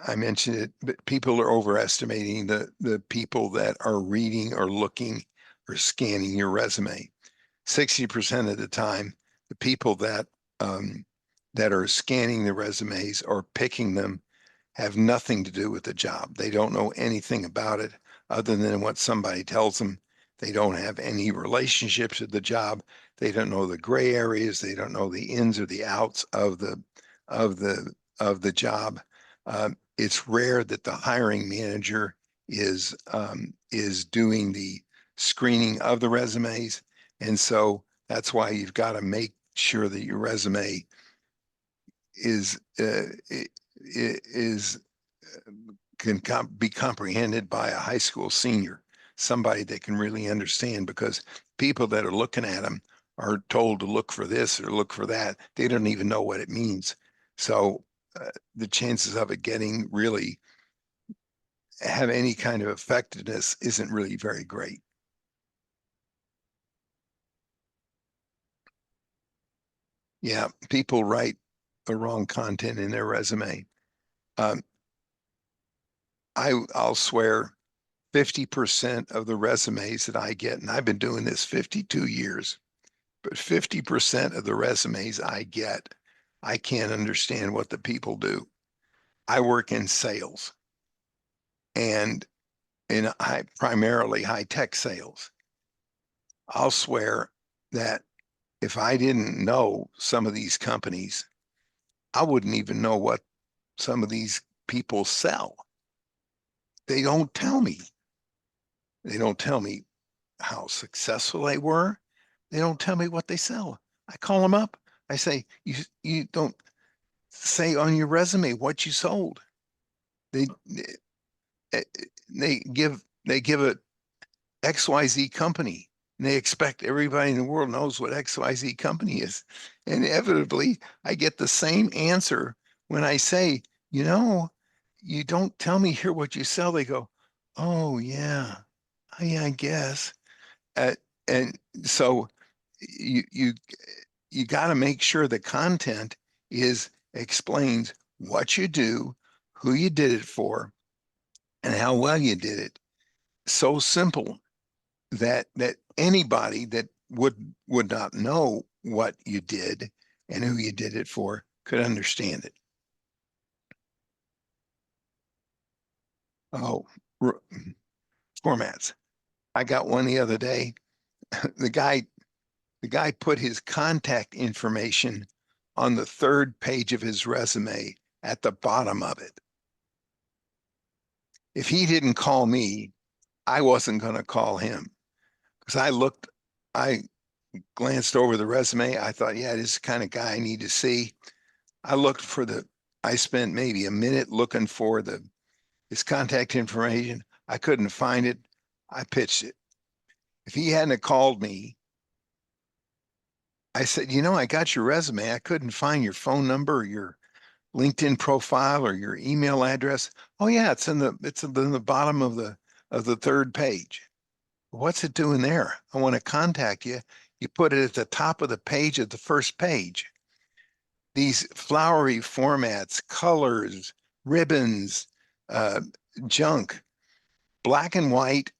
S5: I mentioned it, but people are overestimating the people that are reading or looking or scanning your resume. 60% of the time, the people that are scanning the resumes or picking them have nothing to do with the job. They don't know anything about it other than what somebody tells them. They don't have any relationships with the job. They don't know the gray areas. They don't know the ins or the outs of the job. It's rare that the hiring manager is doing the screening of the resumes, and so that's why you've got to make sure that your resume can be comprehended by a high school senior, somebody that can really understand, because people that are looking at them are told to look for this or look for that. They don't even know what it means. So the chances of it getting really have any kind of effectiveness isn't really very great. Yeah, people write the wrong content in their resume. I'll swear 50% of the resumes that I get, and I've been doing this 52 years, but 50% of the resumes I get, I can't understand what the people do. I work in sales and in primarily high-tech sales. I'll swear that if I didn't know some of these companies, I wouldn't even know what some of these people sell. They don't tell me. They don't tell me how successful they were. They don't tell me what they sell. I call them up. I say, you don't say on your resume what you sold. They give a XYZ company, and they expect everybody in the world knows what XYZ company is. And inevitably, I get the same answer when I say, you don't tell me here what you sell. They go, oh yeah, I guess. And so you got to make sure the content explains what you do, who you did it for, and how well you did it. So simple that anybody that would not know what you did and who you did it for could understand it. Oh, formats. I got one the other day. The guy put his contact information on the third page of his resume at the bottom of it. If he didn't call me, I wasn't going to call him, because I glanced over the resume. I thought, yeah, this is the kind of guy I need to see. I spent maybe a minute looking for his contact information. I couldn't find it. I pitched it. If he hadn't called me, I said, I got your resume. I couldn't find your phone number or your LinkedIn profile or your email address. Oh yeah, it's in the bottom of the third page. What's it doing there? I want to contact you. You put it at the top of the page at the first page. These flowery formats, colors, ribbons, junk, black and white,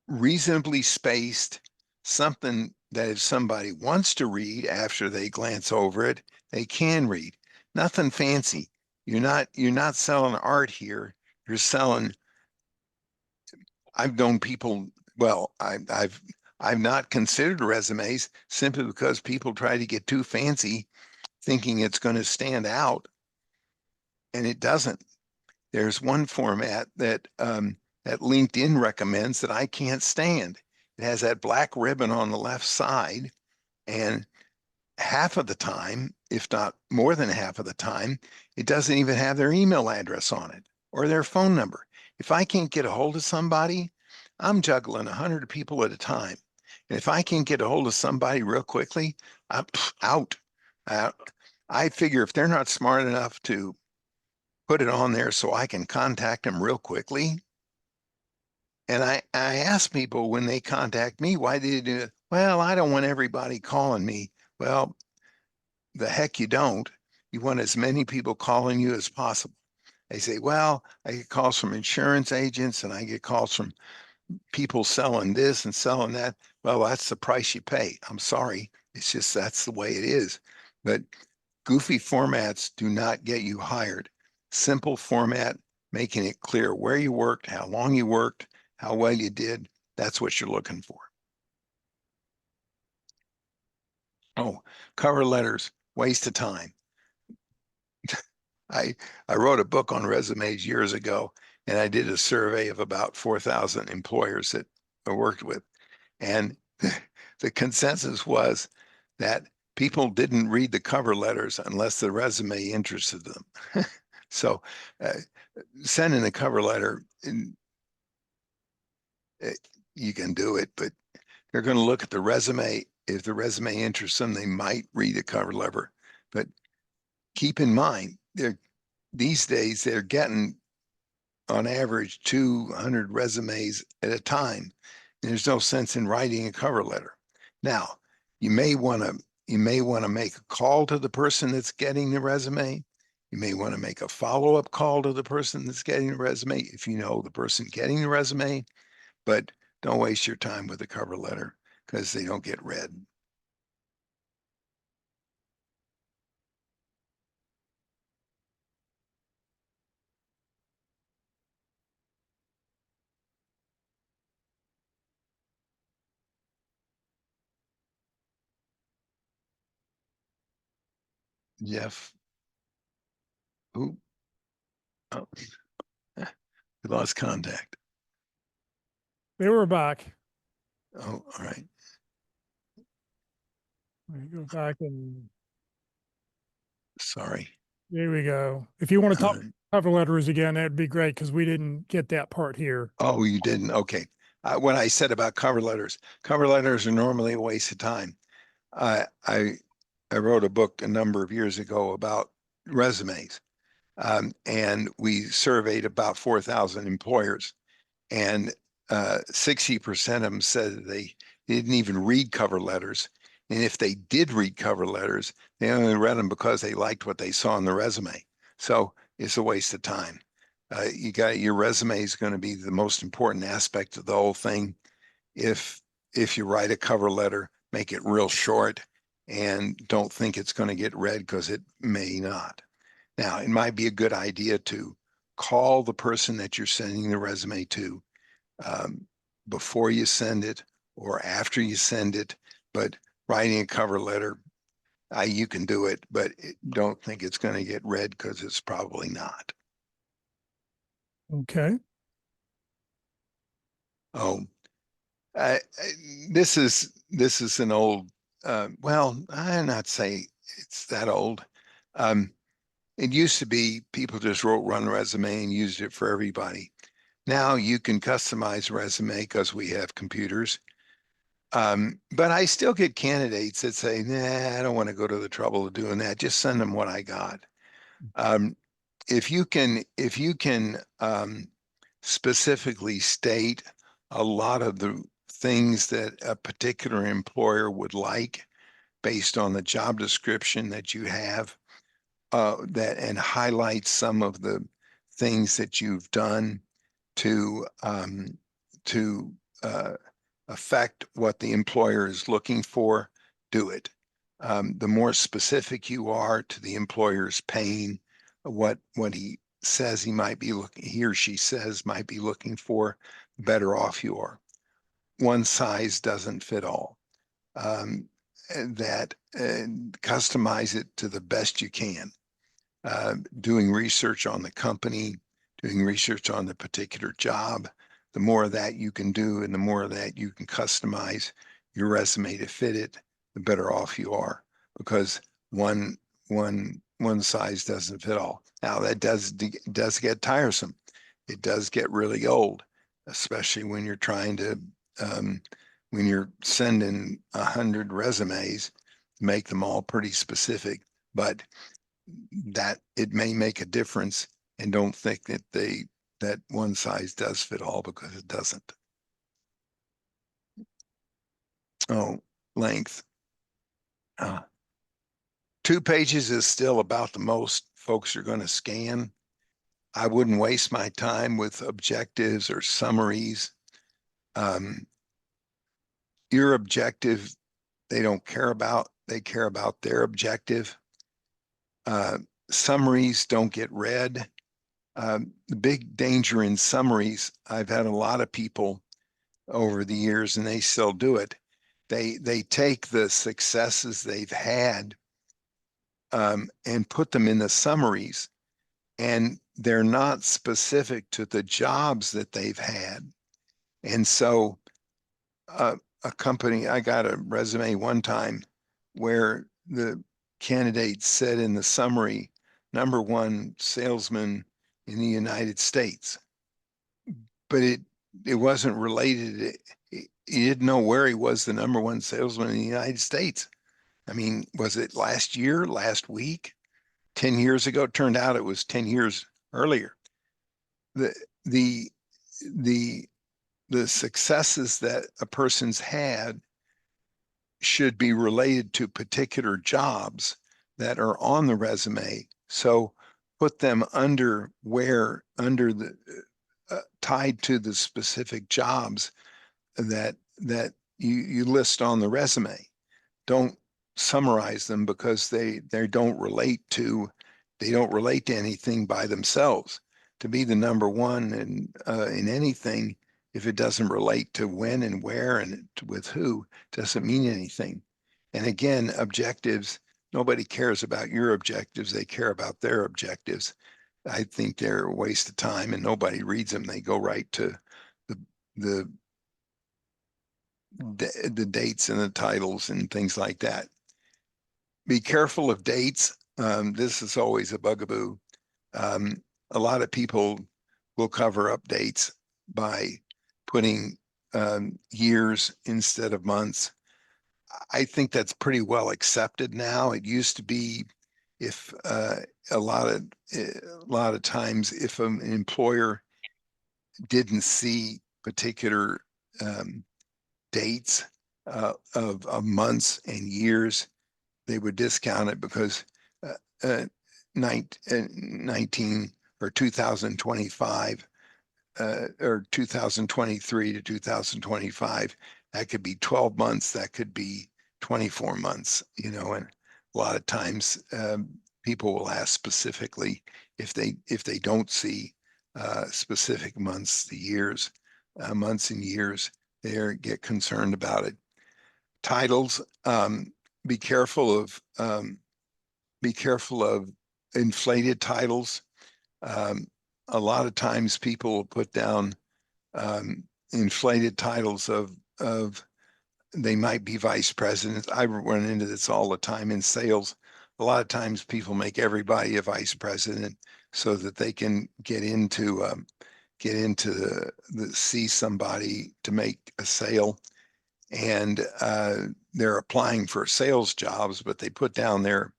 S5: reasonably spaced, something that if somebody wants to read after they glance over it, they can read. Nothing fancy. You're not selling art here. You're selling. I've known people. Well, I've not considered resumes simply because people try to get too fancy, thinking it's going to stand out, and it doesn't. There's one format that that LinkedIn recommends that I can't stand. It has that black ribbon on the left side, and half of the time, if not more than half of the time, it doesn't even have their email address on it or their phone number. If I can't get a hold of somebody, I'm juggling 100 people at a time. And if I can't get a hold of somebody real quickly, I'm out. I figure if they're not smart enough to put it on there so I can contact them real quickly. And I ask people when they contact me, why did you do it? Well, I don't want everybody calling me. Well, the heck you don't. You want as many people calling you as possible. They say, well, I get calls from insurance agents and I get calls from people selling this and selling that. Well, that's the price you pay. I'm sorry. It's just that's the way it is. But goofy formats do not get you hired. Simple format, making it clear where you worked, how long you worked, how well you did. That's what you're looking for. Oh, cover letters, waste of time. I wrote a book on resumes years ago, and I did a survey of about 4,000 employers that I worked with. And the consensus was that people didn't read the cover letters unless the resume interested them. So sending a cover letter, you can do it, but they're going to look at the resume. If the resume interests them, they might read the cover letter. But keep in mind, these days they're getting on average 200 resumes at a time. There's no sense in writing a cover letter. Now, you may want to make a call to the person that's getting the resume. You may want to make a follow-up call to the person that's getting the resume if you know the person getting the resume, but don't waste your time with a cover letter because they don't get read. Jeff, who? Oh, we lost contact.
S1: They were back.
S5: Oh, all right.
S1: Let me go back and
S5: Sorry.
S1: there we go. If you want to talk cover letters again, that'd be great because we didn't get that part here.
S5: Oh, you didn't? Okay. When I said about cover letters are normally a waste of time. I wrote a book a number of years ago about resumes, and we surveyed about 4,000 employers, and 60% of them said that they didn't even read cover letters. And if they did read cover letters, they only read them because they liked what they saw in the resume. So it's a waste of time. Your resume is going to be the most important aspect of the whole thing. if you write a cover letter, make it real short and don't think it's going to get read because it may not. Now, it might be a good idea to call the person that you're sending the resume to before you send it or after you send it, but writing a cover letter, you can do it, but don't think it's going to get read because it's probably not.
S1: Okay.
S5: Oh, this is an old, well, I'm not say it's that old. It used to be people just wrote run resume and used it for everybody. Now you can customize resume because we have computers. But I still get candidates that say, nah, I don't want to go to the trouble of doing that. Just send them what I got. If you can specifically state a lot of the things that a particular employer would like based on the job description that you have, that and highlight some of the things that you've done to affect what the employer is looking for, do it. The more specific you are to the employer's pain, what he says he or she says might be looking for, the better off you are. One size doesn't fit all. Customize it to the best you can. Doing research on the company, doing research on the particular job, the more of that you can do and the more of that you can customize your resume to fit it, the better off you are, because one size doesn't fit all. Now that does get tiresome. It does get really old, especially when you're trying to when you're sending 100 resumes, make them all pretty specific, but that it may make a difference, and don't think that one size does fit all, because it doesn't. Oh, length. 2 pages is still about the most folks are going to scan. I wouldn't waste my time with objectives or summaries. Your objective, they don't care about. They care about their objective. Summaries don't get read. The big danger in summaries, I've had a lot of people over the years, and they still do it. They take the successes they've had and put them in the summaries, and they're not specific to the jobs that they've had. And so a company, I got a resume one time where the candidate said in the summary, #1 salesman in the United States, but it wasn't related. He didn't know where he was the #1 salesman in the United States. I mean, was it last year, last week, 10 years ago? It turned out it was 10 years earlier. The successes that a person's had should be related to particular jobs that are on the resume. So put them under the tied to the specific jobs that you list on the resume. Don't summarize them, because they don't relate to anything by themselves. To be the #1 in anything, if it doesn't relate to when and where and with who, doesn't mean anything. And again, objectives, nobody cares about your objectives. They care about their objectives. I think they're a waste of time, and nobody reads them. They go right to the dates and the titles and things like that. Be careful of dates. This is always a bugaboo. A lot of people will cover up dates by putting years instead of months. I think that's pretty well accepted now. It used to be, if a lot of times, if an employer didn't see particular dates of months and years, they would discount it, because 19 or 2025 or 2023 to 2025. That could be 12 months. That could be 24 months, you know, and a lot of times people will ask specifically if they don't see specific months, the years, months and years, they get concerned about it. Titles, be careful of inflated titles. A lot of times people will put down inflated titles of they might be vice presidents. I run into this all the time in sales. A lot of times people make everybody a vice president so that they can get into the see somebody to make a sale, and they're applying for sales jobs, but they put down their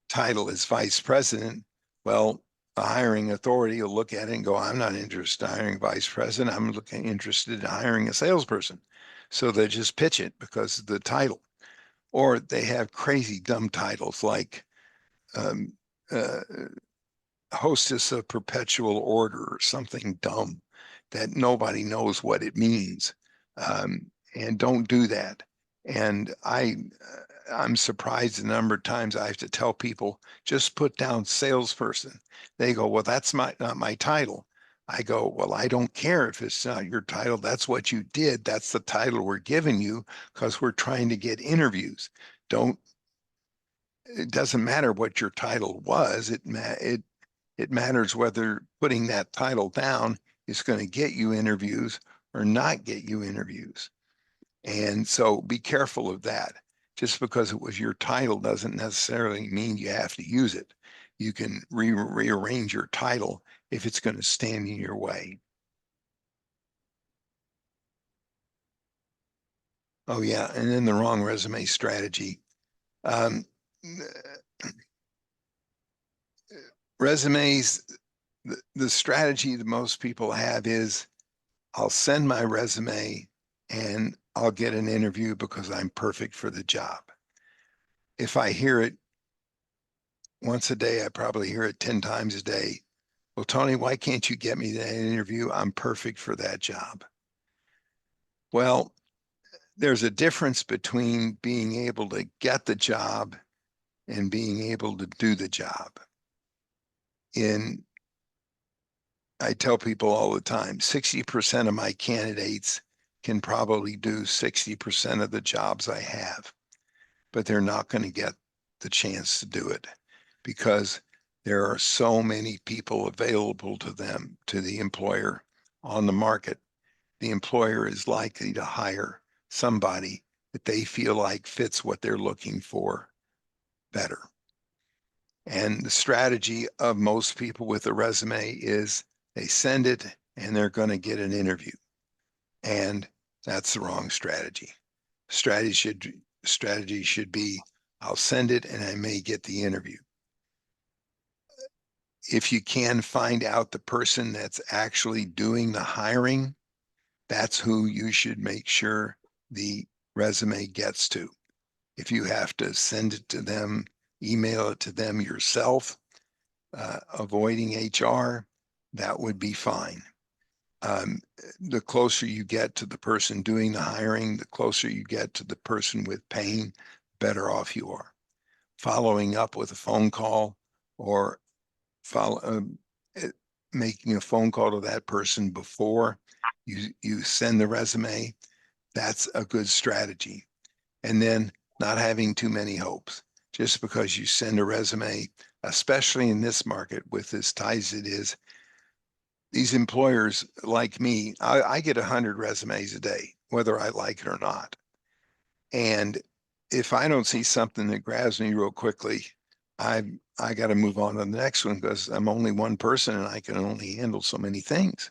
S5: title as vice president. Well, a hiring authority will look at it and go, I'm not interested in hiring vice president. I'm interested in hiring a salesperson. So they just pitch it because of the title. Or they have crazy dumb titles like hostess of perpetual order or something dumb that nobody knows what it means. And don't do that. And I'm surprised the number of times I have to tell people, just put down salesperson. They go, well, that's not my title. I go, well, I don't care if it's not your title. That's what you did. That's the title we're giving you because we're trying to get interviews. It doesn't matter what your title was. It matters whether putting that title down is going to get you interviews or not get you interviews. And so be careful of that. Just because it was your title doesn't necessarily mean you have to use it. You can rearrange your title if it's going to stand in your way. Oh yeah, and then the wrong resume strategy. Resumes, the strategy that most people have is, I'll send my resume and I'll get an interview because I'm perfect for the job. If I hear it once a day, I probably hear it 10 times a day. Well, Tony, why can't you get me that interview? I'm perfect for that job. Well, there's a difference between being able to get the job and being able to do the job. I tell people all the time, 60% of my candidates can probably do 60% of the jobs I have, but they're not going to get the chance to do it because there are so many people available to them, to the employer on the market. The employer is likely to hire somebody that they feel like fits what they're looking for better. And the strategy of most people with a resume is they send it and they're going to get an interview. And that's the wrong strategy. Strategy should be, I'll send it and I may get the interview. If you can find out the person that's actually doing the hiring, that's who you should make sure the resume gets to. If you have to send it to them, email it to them yourself, avoiding HR, that would be fine. The closer you get to the person doing the hiring, the closer you get to the person with pain, better off you are. Following up with a phone call or making a phone call to that person before you send the resume, that's a good strategy. And then not having too many hopes. Just because you send a resume, especially in this market with as tight as it is, these employers like me, I get 100 resumes a day, whether I like it or not. And if I don't see something that grabs me real quickly, I got to move on to the next one because I'm only one person and I can only handle so many things.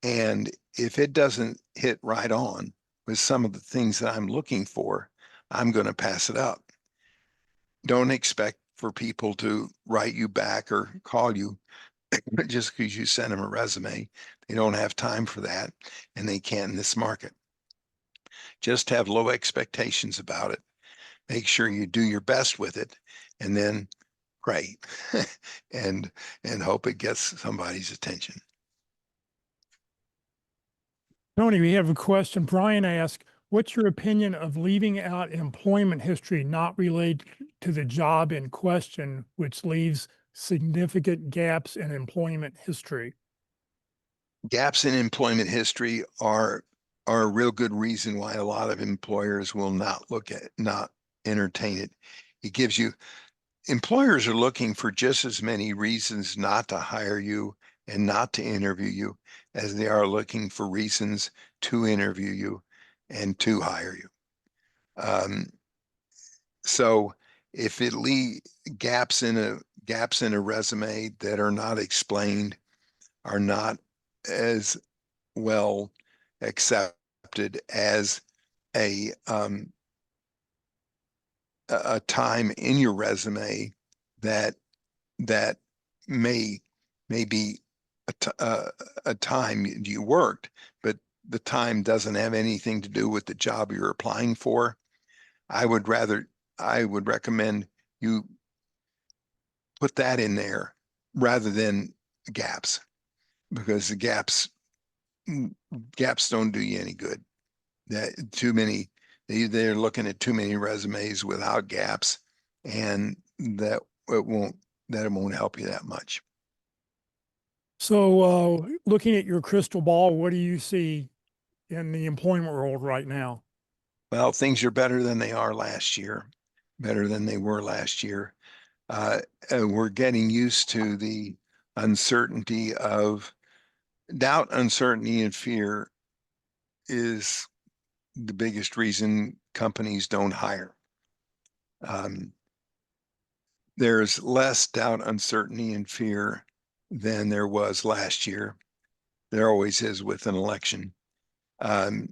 S5: And if it doesn't hit right on with some of the things that I'm looking for, I'm going to pass it up. Don't expect for people to write you back or call you just because you send them a resume. They don't have time for that, and they can't in this market. Just have low expectations about it. Make sure you do your best with it, and then pray and hope it gets somebody's attention.
S1: Tony, we have a question. Brian asked, what's your opinion of leaving out employment history not related to the job in question, which leaves significant gaps in employment history?
S5: Gaps in employment history are a real good reason why a lot of employers will not entertain it. It gives you, employers are looking for just as many reasons not to hire you and not to interview you as they are looking for reasons to interview you and to hire you. So if it gaps in a resume that are not explained, are not as well accepted as a time in your resume that may be a time you worked, but the time doesn't have anything to do with the job you're applying for. I would recommend you put that in there rather than gaps, because the gaps don't do you any good. That too many, they're looking at too many resumes without gaps, and it won't help you that much.
S1: So looking at your crystal ball, what do you see in the employment world right now?
S5: Well, things are better than they were last year. We're getting used to the uncertainty of doubt, uncertainty, and fear is the biggest reason companies don't hire. There's less doubt, uncertainty, and fear than there was last year. There always is with an election. The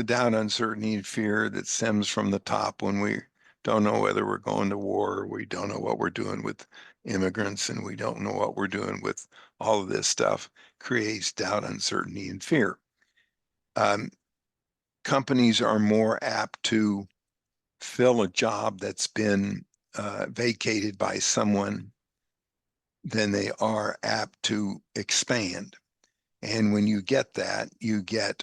S5: doubt, uncertainty, and fear that stems from the top when we don't know whether we're going to war, we don't know what we're doing with immigrants, and we don't know what we're doing with all of this stuff, creates doubt, uncertainty, and fear. Companies are more apt to fill a job that's been vacated by someone than they are apt to expand. And when you get that, you get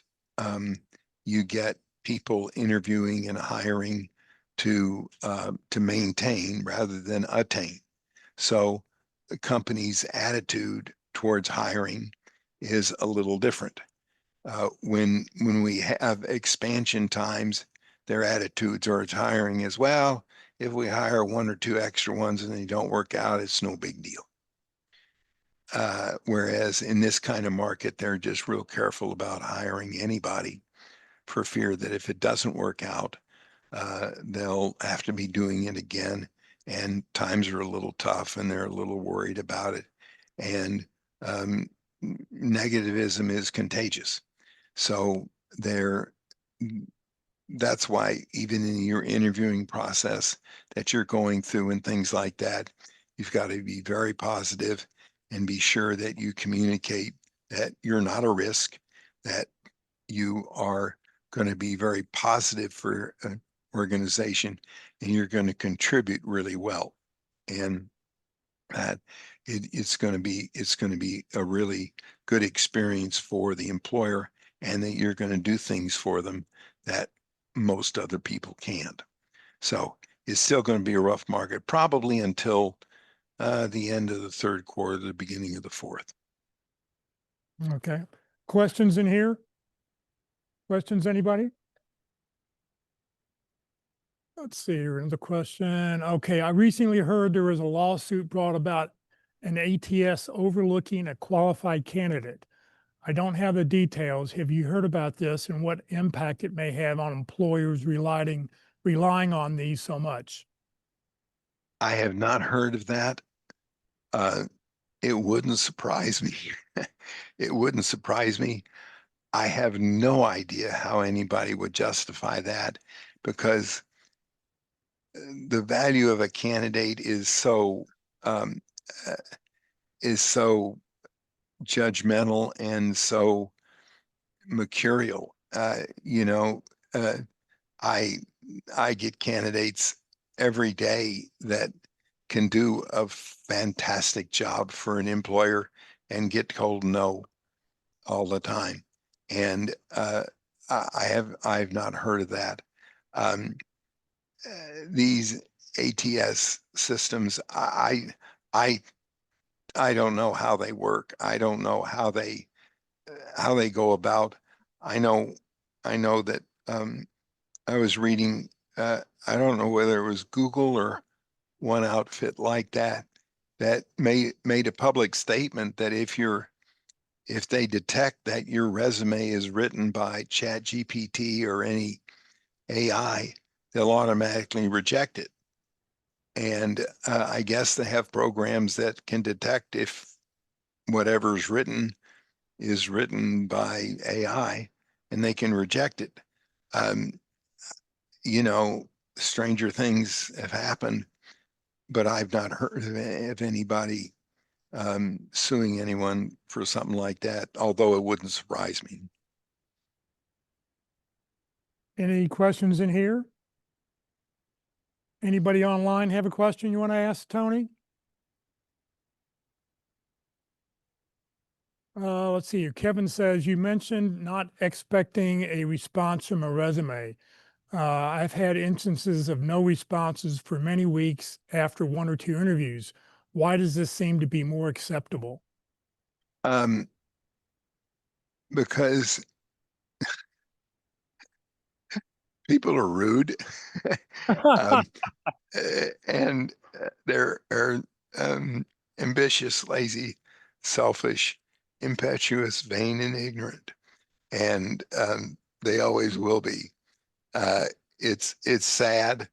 S5: people interviewing and hiring to maintain rather than attain. So the company's attitude towards hiring is a little different. When we have expansion times, their attitude towards hiring is, well, if we hire one or two extra ones and they don't work out, it's no big deal. Whereas in this kind of market, they're just real careful about hiring anybody for fear that if it doesn't work out, they'll have to be doing it again. And times are a little tough and they're a little worried about it. And negativism is contagious. So that's why even in your interviewing process that you're going through and things like that, you've got to be very positive and be sure that you communicate that you're not a risk, that you are going to be very positive for an organization and you're going to contribute really well. And that it's going to be a really good experience for the employer, and that you're going to do things for them that most other people can't. So it's still going to be a rough market, probably until the end of the third quarter, the beginning of the fourth.
S1: Okay. Questions in here? Questions, anybody? Let's see here in the question. Okay, I recently heard there was a lawsuit brought about an ATS overlooking a qualified candidate. I don't have the details. Have you heard about this and what impact it may have on employers relying on these so much?
S5: I have not heard of that. It wouldn't surprise me. It wouldn't surprise me. I have no idea how anybody would justify that, because the value of a candidate is so judgmental and so mercurial. I get candidates every day that can do a fantastic job for an employer and get told no all the time. And I've not heard of that. These ATS systems, I don't know how they work. I don't know how they go about. I know that I was reading. I don't know whether it was Google or one outfit like that that made a public statement that if they detect that your resume is written by ChatGPT or any AI, they'll automatically reject it. And I guess they have programs that can detect if whatever's written is written by AI, and they can reject it. Um, stranger things have happened, but I've not heard of anybody suing anyone for something like that, although it wouldn't surprise me.
S1: Any questions in here? Anybody online have a question you want to ask Tony? Let's see here. Kevin says, you mentioned not expecting a response from a resume. I've had instances of no responses for many weeks after 1 or 2 interviews. Why does this seem to be more acceptable?
S5: Because people are rude. And they're ambitious, lazy, selfish, impetuous, vain, and ignorant. And they always will be. It's sad.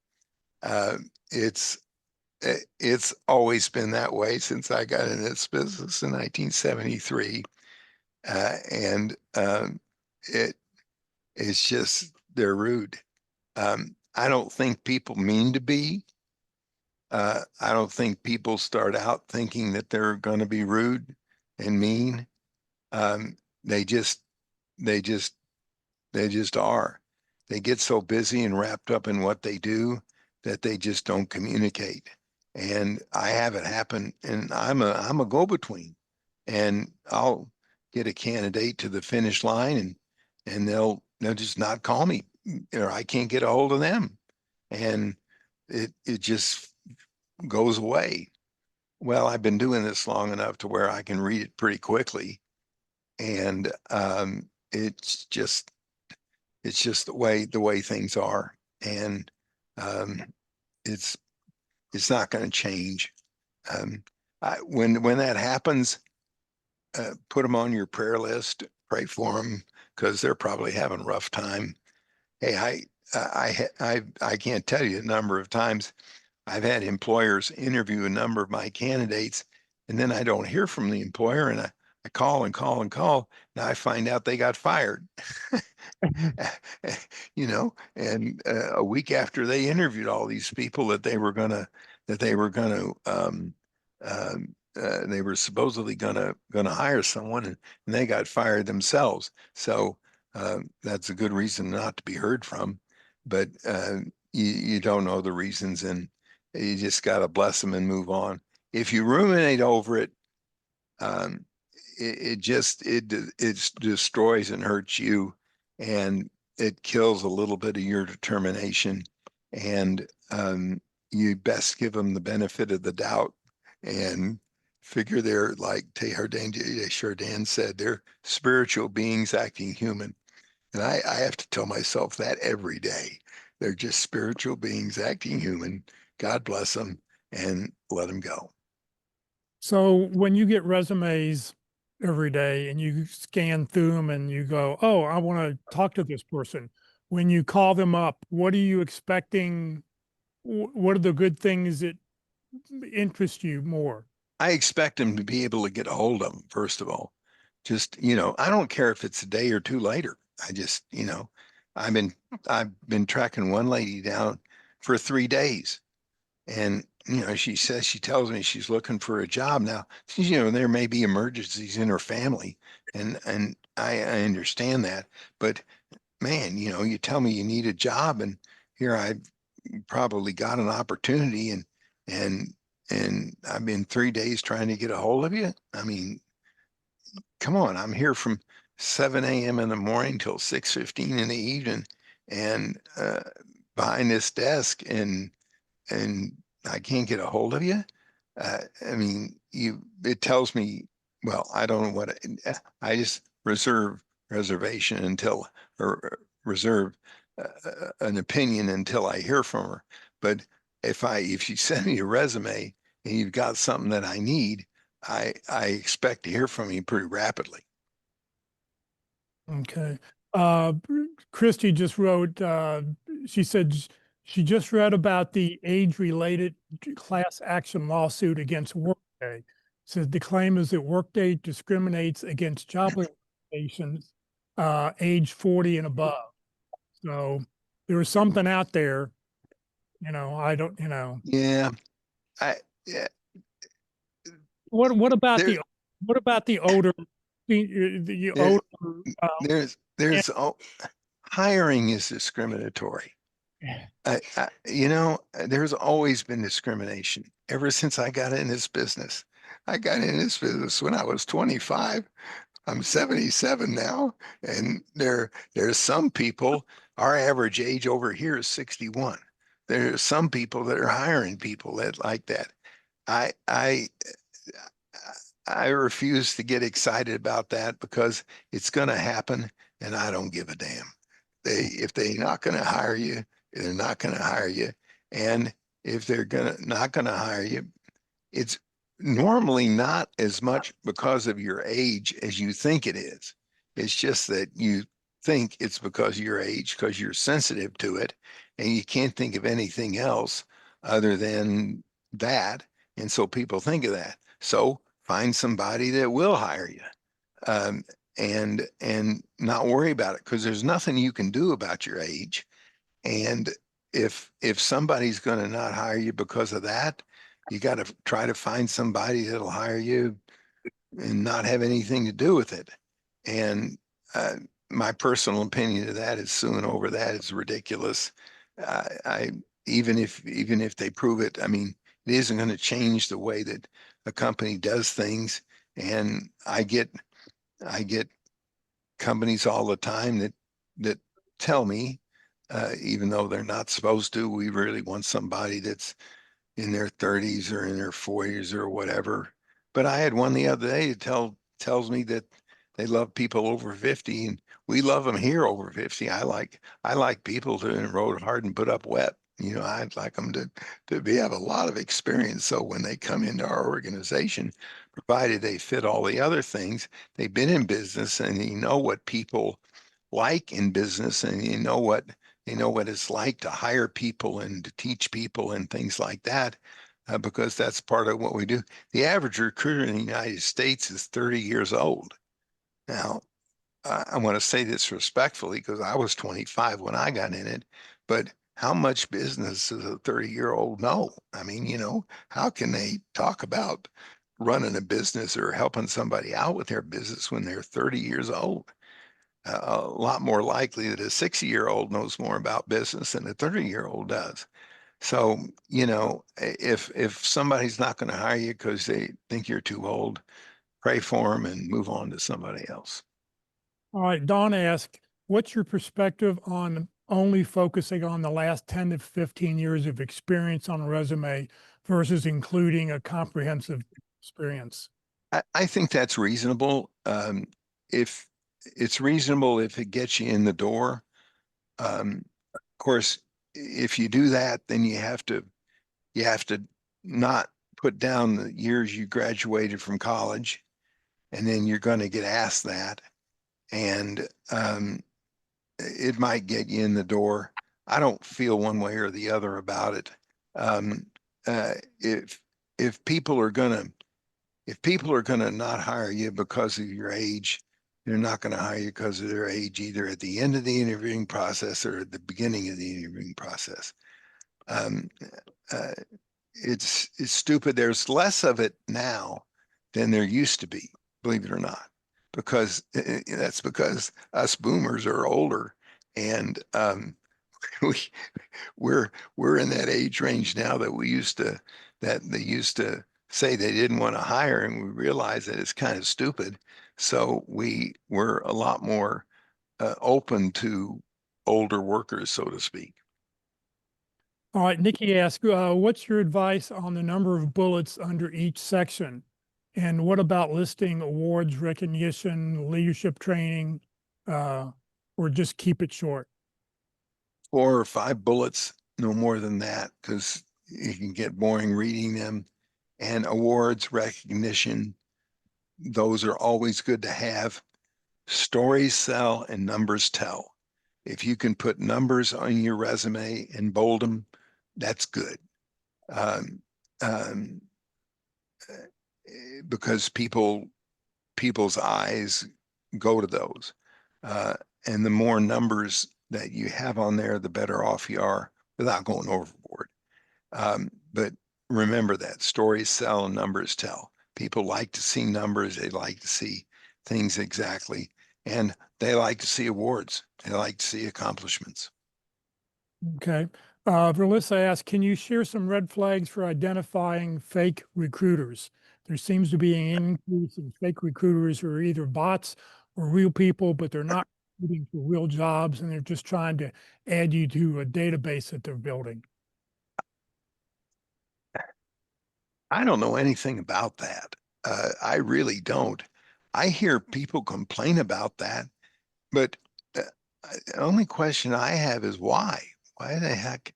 S5: It's always been that way since I got in this business in 1973. And it's just, they're rude. I don't think people mean to be. I don't think people start out thinking that they're going to be rude and mean. They just are. They get so busy and wrapped up in what they do that they just don't communicate. And I have it happen, and I'm a go-between, and I'll get a candidate to the finish line, and they'll just not call me, or I can't get a hold of them, and it just goes away. Well, I've been doing this long enough to where I can read it pretty quickly, and it's just the way things are, and it's not going to change. When that happens, put them on your prayer list, pray for them, because they're probably having a rough time. Hey, I can't tell you the number of times I've had employers interview a number of my candidates, and then I don't hear from the employer, and I call and call and call. Now I find out they got fired. And a week after they interviewed all these people that they were supposedly gonna hire someone, and they got fired themselves. So that's a good reason not to be heard from. But you don't know the reasons, and you just got to bless them and move on. If you ruminate over it, it destroys and hurts you, and it kills a little bit of your determination. And you best give them the benefit of the doubt and figure they're, like Chardin said, they're spiritual beings acting human. And I have to tell myself that every day. They're just spiritual beings acting human. God bless them, and let them go.
S1: So when you get resumes every day and you scan through them and you go, oh, I want to talk to this person. When you call them up, what are you expecting? What are the good things that interest you more?
S5: I expect them to be able to get a hold of them, first of all. Just, I don't care if it's a day or two later. I just, I've been tracking one lady down for 3 days. And, she tells me she's looking for a job now. There may be emergencies in her family, and I understand that. But man, you tell me you need a job, and here I probably got an opportunity, and I've been 3 days trying to get a hold of you. I mean, come on, I'm here from 7 a.m. in the morning till 6:15 in the evening, and behind this desk, and I can't get a hold of you. I mean, it tells me, well, I don't know what I just reservation until, or reserve an opinion until I hear from her. But if you send me a resume and you've got something that I need, I expect to hear from you pretty rapidly.
S1: Okay. Christy just wrote, she said she just read about the age-related class action lawsuit against Workday. Says the claim is that Workday discriminates against job applications age 40 and above. So there was something out there, I don't,
S5: Yeah, yeah.
S1: What about
S5: There,
S1: the older, the
S5: there,
S1: older,
S5: hiring is discriminatory. There's always been discrimination ever since I got in this business. I got in this business when I was 25. I'm 77 now, and there's some people, our average age over here is 61. There's some people that are hiring people that like that. I I I refuse to get excited about that because it's going to happen, and I don't give a damn. If they're not going to hire you, they're not going to hire you. And if they're not going to hire you, it's normally not as much because of your age as you think it is. It's just that you think it's because of your age, because you're sensitive to it, and you can't think of anything else other than that. And so people think of that. So find somebody that will hire you, um, and not worry about it, because there's nothing you can do about your age. And if somebody's going to not hire you because of that, you got to try to find somebody that'll hire you and not have anything to do with it. And my personal opinion of that is suing over that is ridiculous. I even if they prove it, I mean, it isn't going to change the way that a company does things. And I get companies all the time that tell me, even though they're not supposed to, we really want somebody that's in their 30s or in their 40s or whatever. But I had one the other day that tells me that they love people over 50, and we love them here over 50. I like people to enroll hard and put up wet. I'd like them to have a lot of experience. So when they come into our organization, provided they fit all the other things, they've been in business and you know what people like in business, and you know what it's like to hire people and to teach people and things like that, because that's part of what we do. The average recruiter in the United States is 30 years old. Now, I want to say this respectfully because I was 25 when I got in it, but how much business does a 30-year-old know? I mean, how can they talk about running a business or helping somebody out with their business when they're 30 years old? A lot more likely that a 60-year-old knows more about business than a 30-year-old does. So, if somebody's not going to hire you because they think you're too old, pray for them and move on to somebody else.
S1: All right, Don asked, what's your perspective on only focusing on the last 10 to 15 years of experience on a resume versus including a comprehensive experience?
S5: I think that's reasonable. If it's reasonable if it gets you in the door. Of course, if you do that, then you have to not put down the years you graduated from college, and then you're going to get asked that, and it might get you in the door. I don't feel one way or the other about it. Um, if people are gonna not hire you because of your age, they're not going to hire you because of their age, either at the end of the interviewing process or at the beginning of the interviewing process. Um, uh, it's stupid. There's less of it now than there used to be, believe it or not, because that's because us boomers are older, and we we're in that age range now that they used to say they didn't want to hire, and we realized that it's kind of stupid. So we were a lot more open to older workers, so to speak.
S1: All right, Nikki asked, what's your advice on the number of bullets under each section? And what about listing awards, recognition, leadership training, or just keep it short?
S5: 4 or 5 bullets, no more than that, because you can get boring reading them. And awards, recognition, those are always good to have. Stories sell and numbers tell. If you can put numbers on your resume and bold them, that's good. Because people's eyes go to those. And the more numbers that you have on there, the better off you are without going overboard. But remember that stories sell and numbers tell. People like to see numbers. They like to see things exactly. And they like to see awards. They like to see accomplishments.
S1: Okay. Verlissa asked, can you share some red flags for identifying fake recruiters? There seems to be an increase in fake recruiters who are either bots or real people, but they're not recruiting for real jobs, and they're just trying to add you to a database that they're building.
S5: I don't know anything about that. I really don't. I hear people complain about that, but the only question I have is why? Why the heck?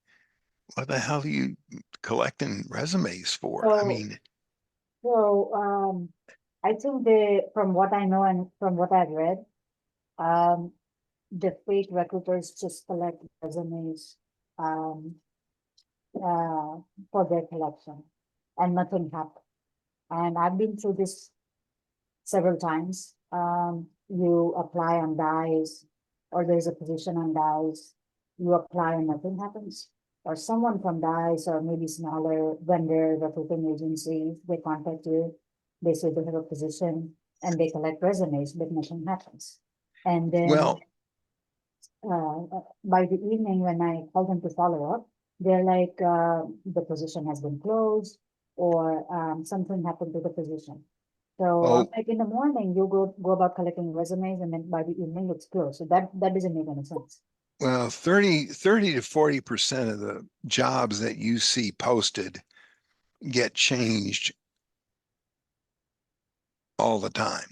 S5: What the hell are you collecting resumes for? I mean,
S26: So I think from what I know and from what I've read, the fake recruiters just collect resumes um, for their collection, and nothing happened. And I've been through this several times. You apply on DICE, or there's a position on DICE, you apply and nothing happens. Or someone from DICE or maybe smaller vendor recruiting agency, they contact you, they say they have a position and they collect resumes, but nothing happens. And then
S5: well,
S26: by the evening when I call them to follow up, they're like, the position has been closed, or something happened to the position. So
S5: oh,
S26: like in the morning, you go about collecting resumes, and then by the evening it's closed. So that doesn't make any sense.
S5: well, 30 to 40% of the jobs that you see posted get changed all the time.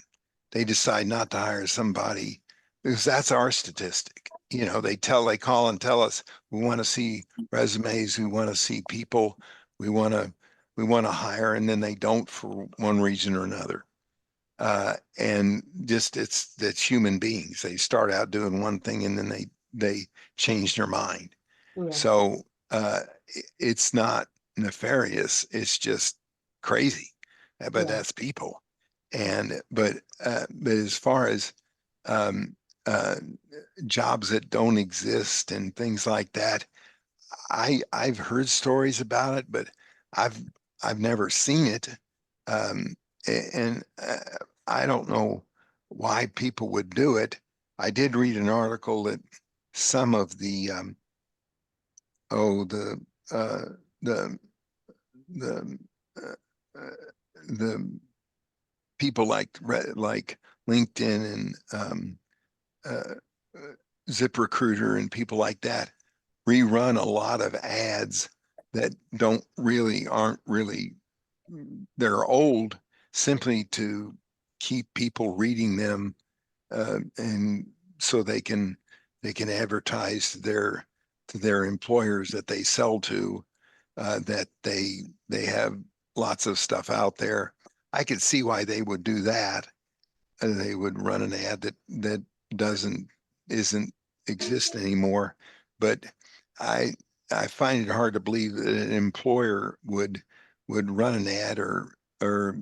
S5: They decide not to hire somebody because that's our statistic. You know, they call and tell us, we want to see resumes, we want to see people, we want to hire, and then they don't for one reason or another. And just that's human beings. They start out doing one thing and then they change their mind.
S26: Yeah.
S5: So it's not nefarious. It's just crazy. But
S26: Yeah.
S5: that's people. But as far as um, uh, jobs that don't exist and things like that, I've heard stories about it, but I've never seen it. And I don't know why people would do it. I did read an article that some of the oh uh, the the uh, uh, the people like LinkedIn and uh, ZipRecruiter and people like that rerun a lot of ads that aren't really, they're old, simply to keep people reading them, and so they can advertise to their employers that they sell to, that they have lots of stuff out there. I could see why they would do that. They would run an ad that doesn't isn't exist anymore. But I I find it hard to believe that an employer would run an ad or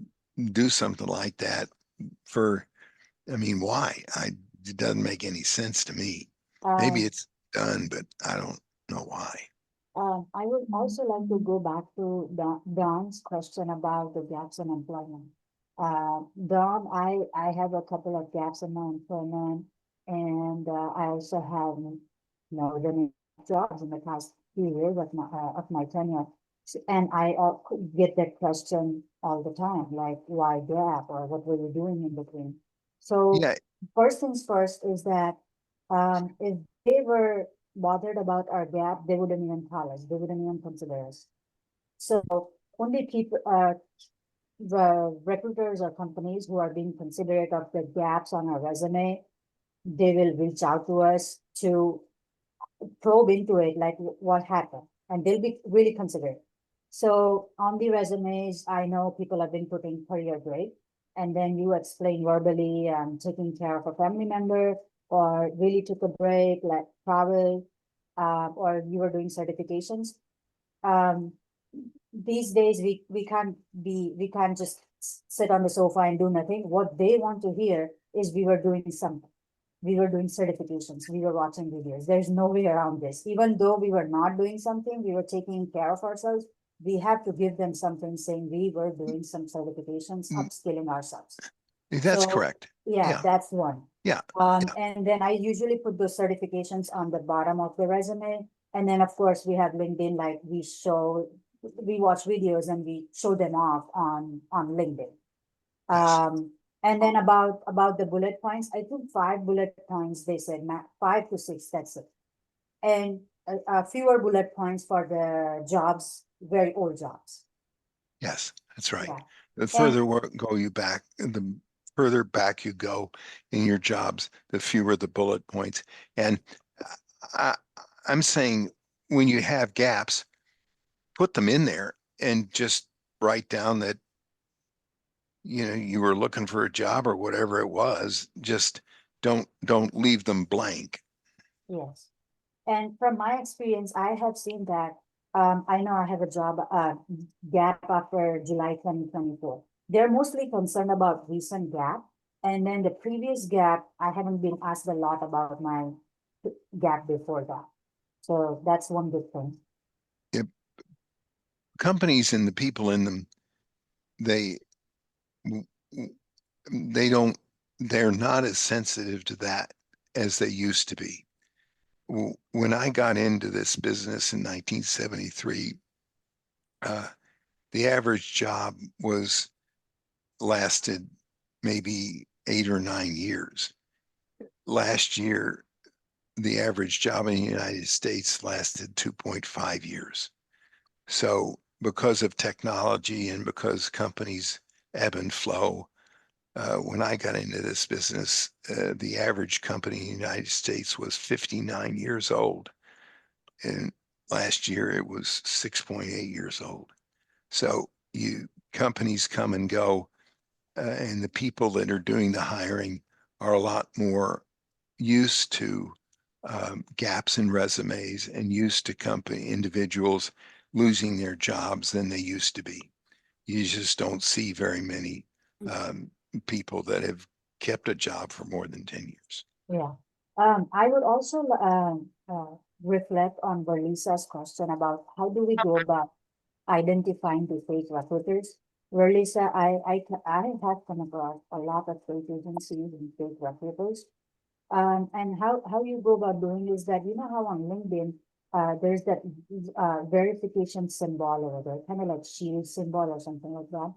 S5: do something like that for, I mean, why? It doesn't make any sense to me. Maybe
S26: Um,
S5: it's done, but I don't know why.
S26: I would also like to go back to Don's question about the gaps in employment. Don, I have a couple of gaps in my employment, and I also have, the jobs in the past few years of my tenure. And I get that question all the time, like, why gap, or what were you doing in between? So
S5: Yeah,
S26: first things first is that if they were bothered about our gap, they wouldn't even call us. They wouldn't even consider us. So only people, the recruiters or companies who are being considerate of the gaps on our resume, they will reach out to us to probe into it, like what happened, and they'll be really considerate. So on the resumes, I know people have been putting career break, and then you explain verbally, taking care of a family member, or really took a break, like travel, or you were doing certifications. These days we can't just sit on the sofa and do nothing. What they want to hear is we were doing something. We were doing certifications, we were watching videos. There's no way around this. Even though we were not doing something, we were taking care of ourselves. We have to give them something saying we were doing some certifications, upskilling ourselves.
S5: that's
S26: So,
S5: correct.
S26: yeah, that's one.
S5: Yeah.
S26: And then I usually put those certifications on the bottom of the resume. And then of course we have LinkedIn, like we watch videos and we show them off on LinkedIn. And then about the bullet points, I took 5 bullet points. They said 5 to 6, that's it. And fewer bullet points for the jobs, very old jobs.
S5: Yes, that's right.
S26: Yeah.
S5: The further the further back you go in your jobs, the fewer the bullet points. And I'm saying when you have gaps, put them in there and just write down that, you were looking for a job or whatever it was. Just don't leave them blank.
S26: Yes. And from my experience, I have seen that, I know I have a job gap after July 2024. They're mostly concerned about recent gap. And then the previous gap, I haven't been asked a lot about my gap before that. So that's one good thing.
S5: Companies and the people in them, they're not as sensitive to that as they used to be. When I got into this business in 1973, the average job lasted maybe 8 or 9 years. Last year, the average job in the United States lasted 2.5 years. So because of technology and because companies ebb and flow, when I got into this business, the average company in the United States was 59 years old. And last year it was 6.8 years old. So companies come and go, and the people that are doing the hiring are a lot more used to gaps in resumes and used to individuals losing their jobs than they used to be. You just don't see very many people that have kept a job for more than 10 years.
S26: Yeah. I would also reflect on Verlisa's question about how do we go about identifying the fake recruiters. Verlisa, I have come across a lot of fake agencies and fake recruiters. And how you go about doing is that, how on LinkedIn, there's that verification symbol over there, kind of like shield symbol or something like that.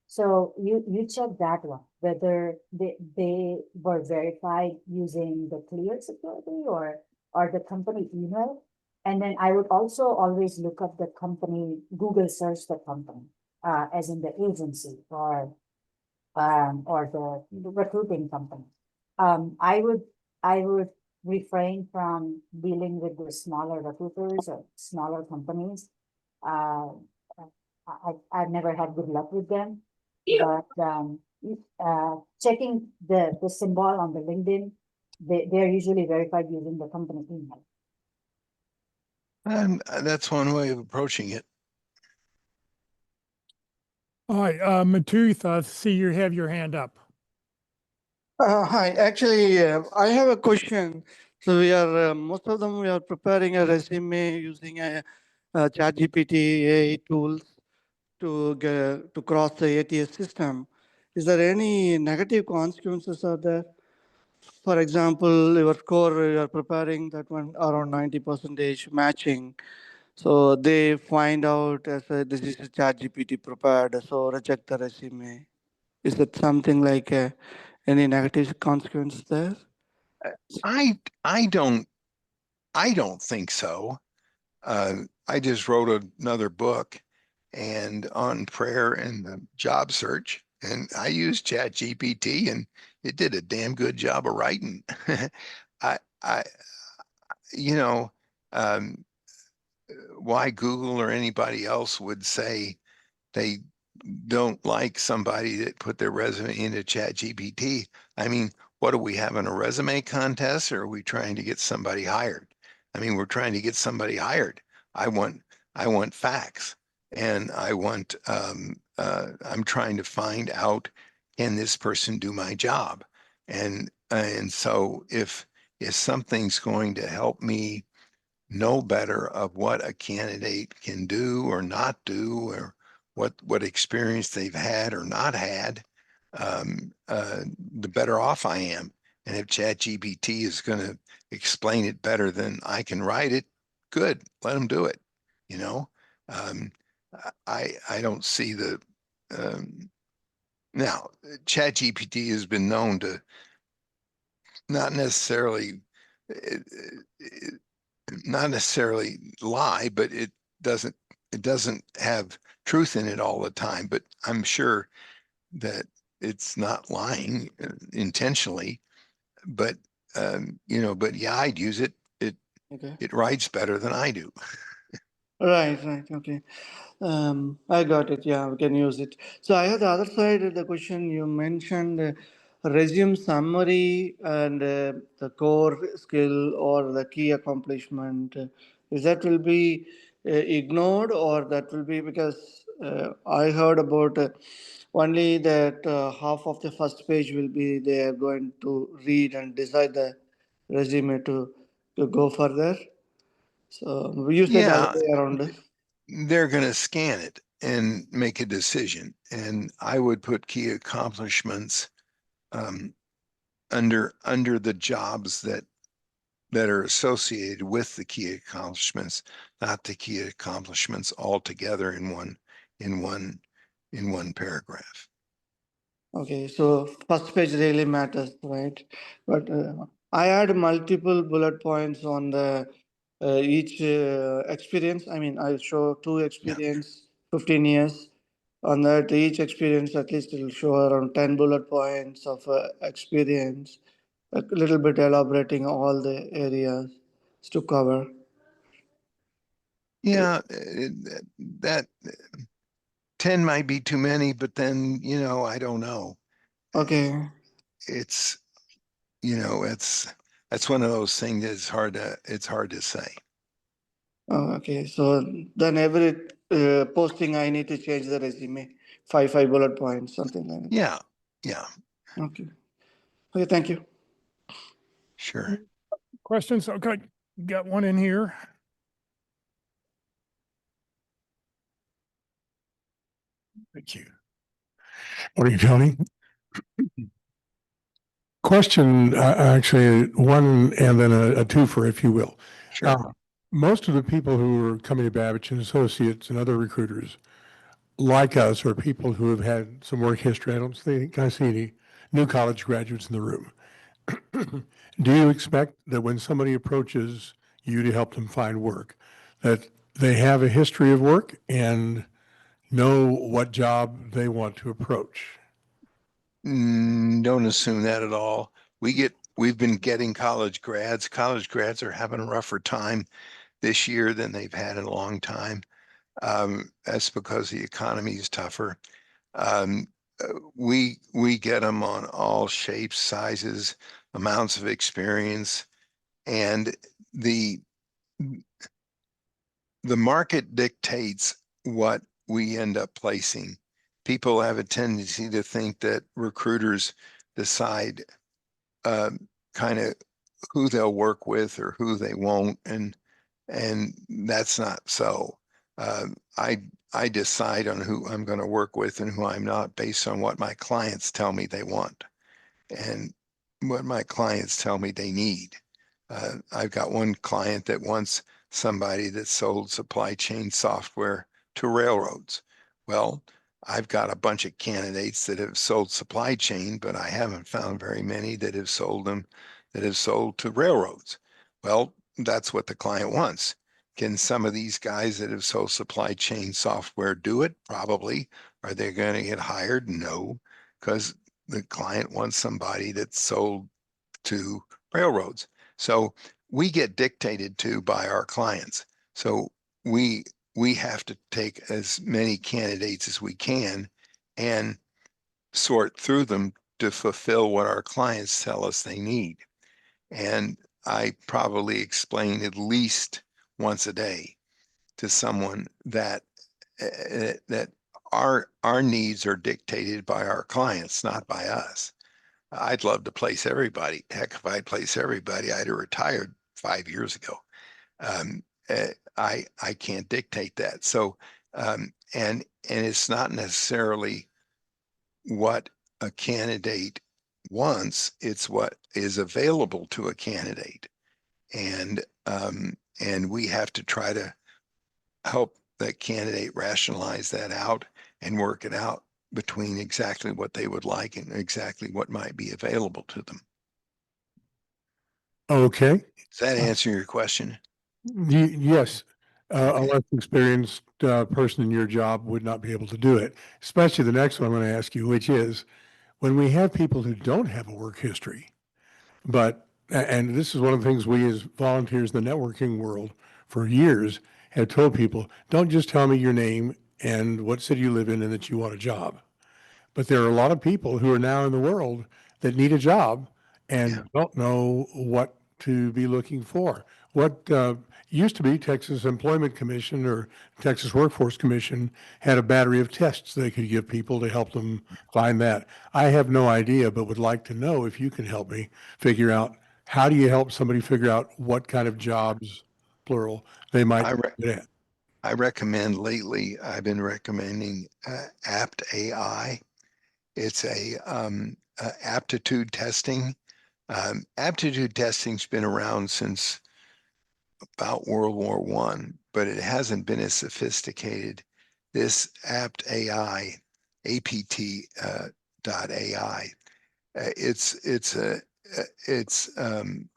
S26: So you check that one, whether they were verified using the Clear security or the company email. And then I would also always look up the company, Google search the company, as in the agency or the recruiting company. I would refrain from dealing with the smaller recruiters or smaller companies. I've never had good luck with them, but checking the symbol on the LinkedIn, they're usually verified using the company email.
S5: And that's one way of approaching it.
S1: All right, Matuth, I see you have your hand up.
S3: Hi, actually, I have a question. So most of them, we are preparing a resume using a ChatGPT AI tools to cross the ATS system. Is there any negative consequences of that? For example, your score, you are preparing that one around 90% matching. So they find out as this is a ChatGPT prepared, so reject the resume. Is it something like any negative consequence there?
S5: I I don't I don't think so. I just wrote another book and on prayer and the job search, and I used ChatGPT, and it did a damn good job of writing. I you know, um, why Google or anybody else would say they don't like somebody that put their resume into ChatGPT. I mean, what are we having, a resume contest, or are we trying to get somebody hired? I mean, we're trying to get somebody hired. I want I want facts, and I'm trying to find out, can this person do my job? And so if something's going to help me know better of what a candidate can do or not do, or what experience they've had or not had, the better off I am. And if ChatGPT is going to explain it better than I can write it, good, let them do it. You know, um, I don't see the now ChatGPT has been known to not necessarily not necessarily lie, but doesn't it doesn't have truth in it all the time. But I'm sure that it's not lying intentionally. But but yeah, I'd use it.
S3: Okay.
S5: It writes better than I do.
S3: Right, okay. I got it. Yeah, we can use it. So I have the other side of the question. You mentioned resume summary and the core skill or the key accomplishment. Is that will be ignored, or that will be because I heard about only that half of the first page will be they are going to read and decide the resume to go further. So you said other
S5: Yeah,
S3: way around.
S5: they're going to scan it and make a decision. And I would put key accomplishments um, under the jobs that are associated with the key accomplishments, not the key accomplishments altogether in one in one paragraph.
S3: Okay, so first page really matters, right? But I add multiple bullet points on the each experience. I mean, I show two
S5: Yeah.
S3: experience, 15 years. On that, each experience at least it will show around 10 bullet points of experience, a little bit elaborating all the areas to cover.
S5: Yeah, that 10 might be too many, but then, I don't know.
S3: Okay.
S5: It's, that's one of those things that's it's hard to say.
S3: Oh, okay, so then every posting I need to change the resume, five bullet points, something like that.
S5: Yeah. Yeah.
S3: Okay. Okay, thank you.
S5: Sure.
S1: Questions? Okay, got one in here.
S14: Thank you. Morning, Tony. Question, actually, one and then a twofer, if you will.
S5: Sure.
S14: Most of the people who are coming to Babbage and Associates and other recruiters, like us, are people who have had some work history. I don't think I see any new college graduates in the room. Do you expect that when somebody approaches you to help them find work, that they have a history of work and know what job they want to approach?
S5: Don't assume that at all. We've been getting college grads. College grads are having a rougher time this year than they've had in a long time. That's because the economy is tougher. We get them on all shapes, sizes, amounts of experience, and the market dictates what we end up placing. People have a tendency to think that recruiters decide kind of who they'll work with or who they won't, and that's not so. I decide on who I'm going to work with and who I'm not based on what my clients tell me they want and what my clients tell me they need. I've got one client that wants somebody that sold supply chain software to railroads. Well, I've got a bunch of candidates that have sold supply chain, but I haven't found very many that have sold to railroads. Well, that's what the client wants. Can some of these guys that have sold supply chain software do it? Probably. Are they going to get hired? No, because the client wants somebody that's sold to railroads. So we get dictated to by our clients. So we have to take as many candidates as we can and sort through them to fulfill what our clients tell us they need. And I probably explain at least once a day to someone that that our needs are dictated by our clients, not by us. I'd love to place everybody. Heck, if I'd place everybody, I'd have retired 5 years ago. I can't dictate that. So and it's not necessarily what a candidate wants, it's what is available to a candidate. And we have to try to help that candidate rationalize that out and work it out between exactly what they would like and exactly what might be available to them.
S14: Okay.
S5: Does that answer your question?
S14: Yes. A
S5: Okay.
S14: less experienced person in your job would not be able to do it, especially the next one I'm going to ask you, which is when we have people who don't have a work history, but, and this is one of the things we as volunteers in the networking world for years have told people, don't just tell me your name and what city you live in and that you want a job. But there are a lot of people who are now in the world that need a job and don't know what to be looking for. What used to be Texas Employment Commission or Texas Workforce Commission had a battery of tests they could give people to help them find that. I have no idea, but would like to know if you can help me figure out how do you help somebody figure out what kind of jobs, plural, they might be good at.
S5: I recommend lately, I've been recommending Apt AI. It's a aptitude testing. Aptitude testing's been around since about World War I, but it hasn't been as sophisticated. This Apt AI, APT.ai, it's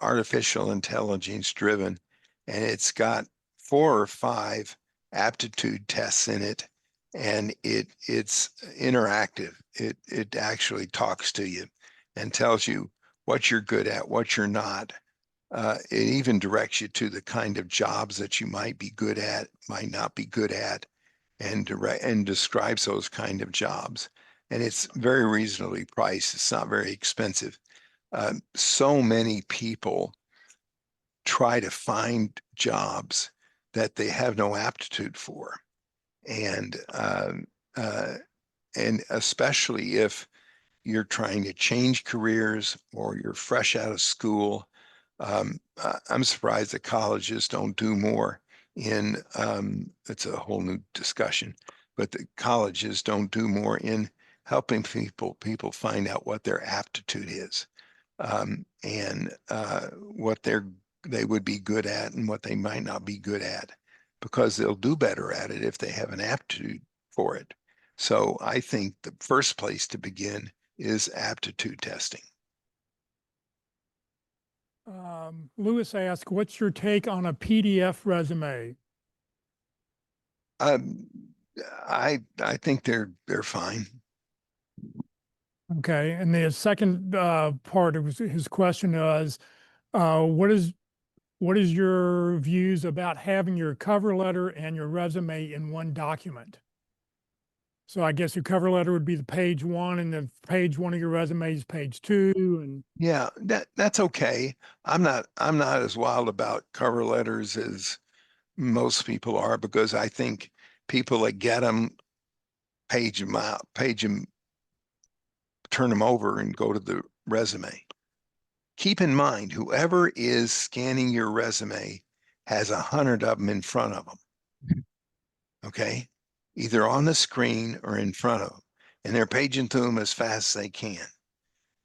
S5: artificial intelligence driven, and it's got 4 or 5 aptitude tests in it, and it's interactive. It actually talks to you and tells you what you're good at, what you're not. It even directs you to the kind of jobs that you might be good at, might not be good at, and describes those kind of jobs. And it's very reasonably priced. It's not very expensive. So many people try to find jobs that they have no aptitude for. And especially if you're trying to change careers or you're fresh out of school, I'm surprised that colleges don't do more in, it's a whole new discussion, but the colleges don't do more in helping people find out what their aptitude is, and what they would be good at and what they might not be good at, because they'll do better at it if they have an aptitude for it. So I think the first place to begin is aptitude testing.
S1: Lewis asked, what's your take on a PDF resume?
S5: I think they're fine.
S1: Okay, and the second part of his question was, what is your views about having your cover letter and your resume in one document? So I guess your cover letter would be the page 1, and the page 1 of your resume is page 2, and
S5: Yeah, that's okay. I'm not as wild about cover letters as most people are, because I think people that get them page them out, turn them over and go to the resume. Keep in mind, whoever is scanning your resume has 100 of them in front of them. Okay, either on the screen or in front of them, and they're paging through them as fast as they can.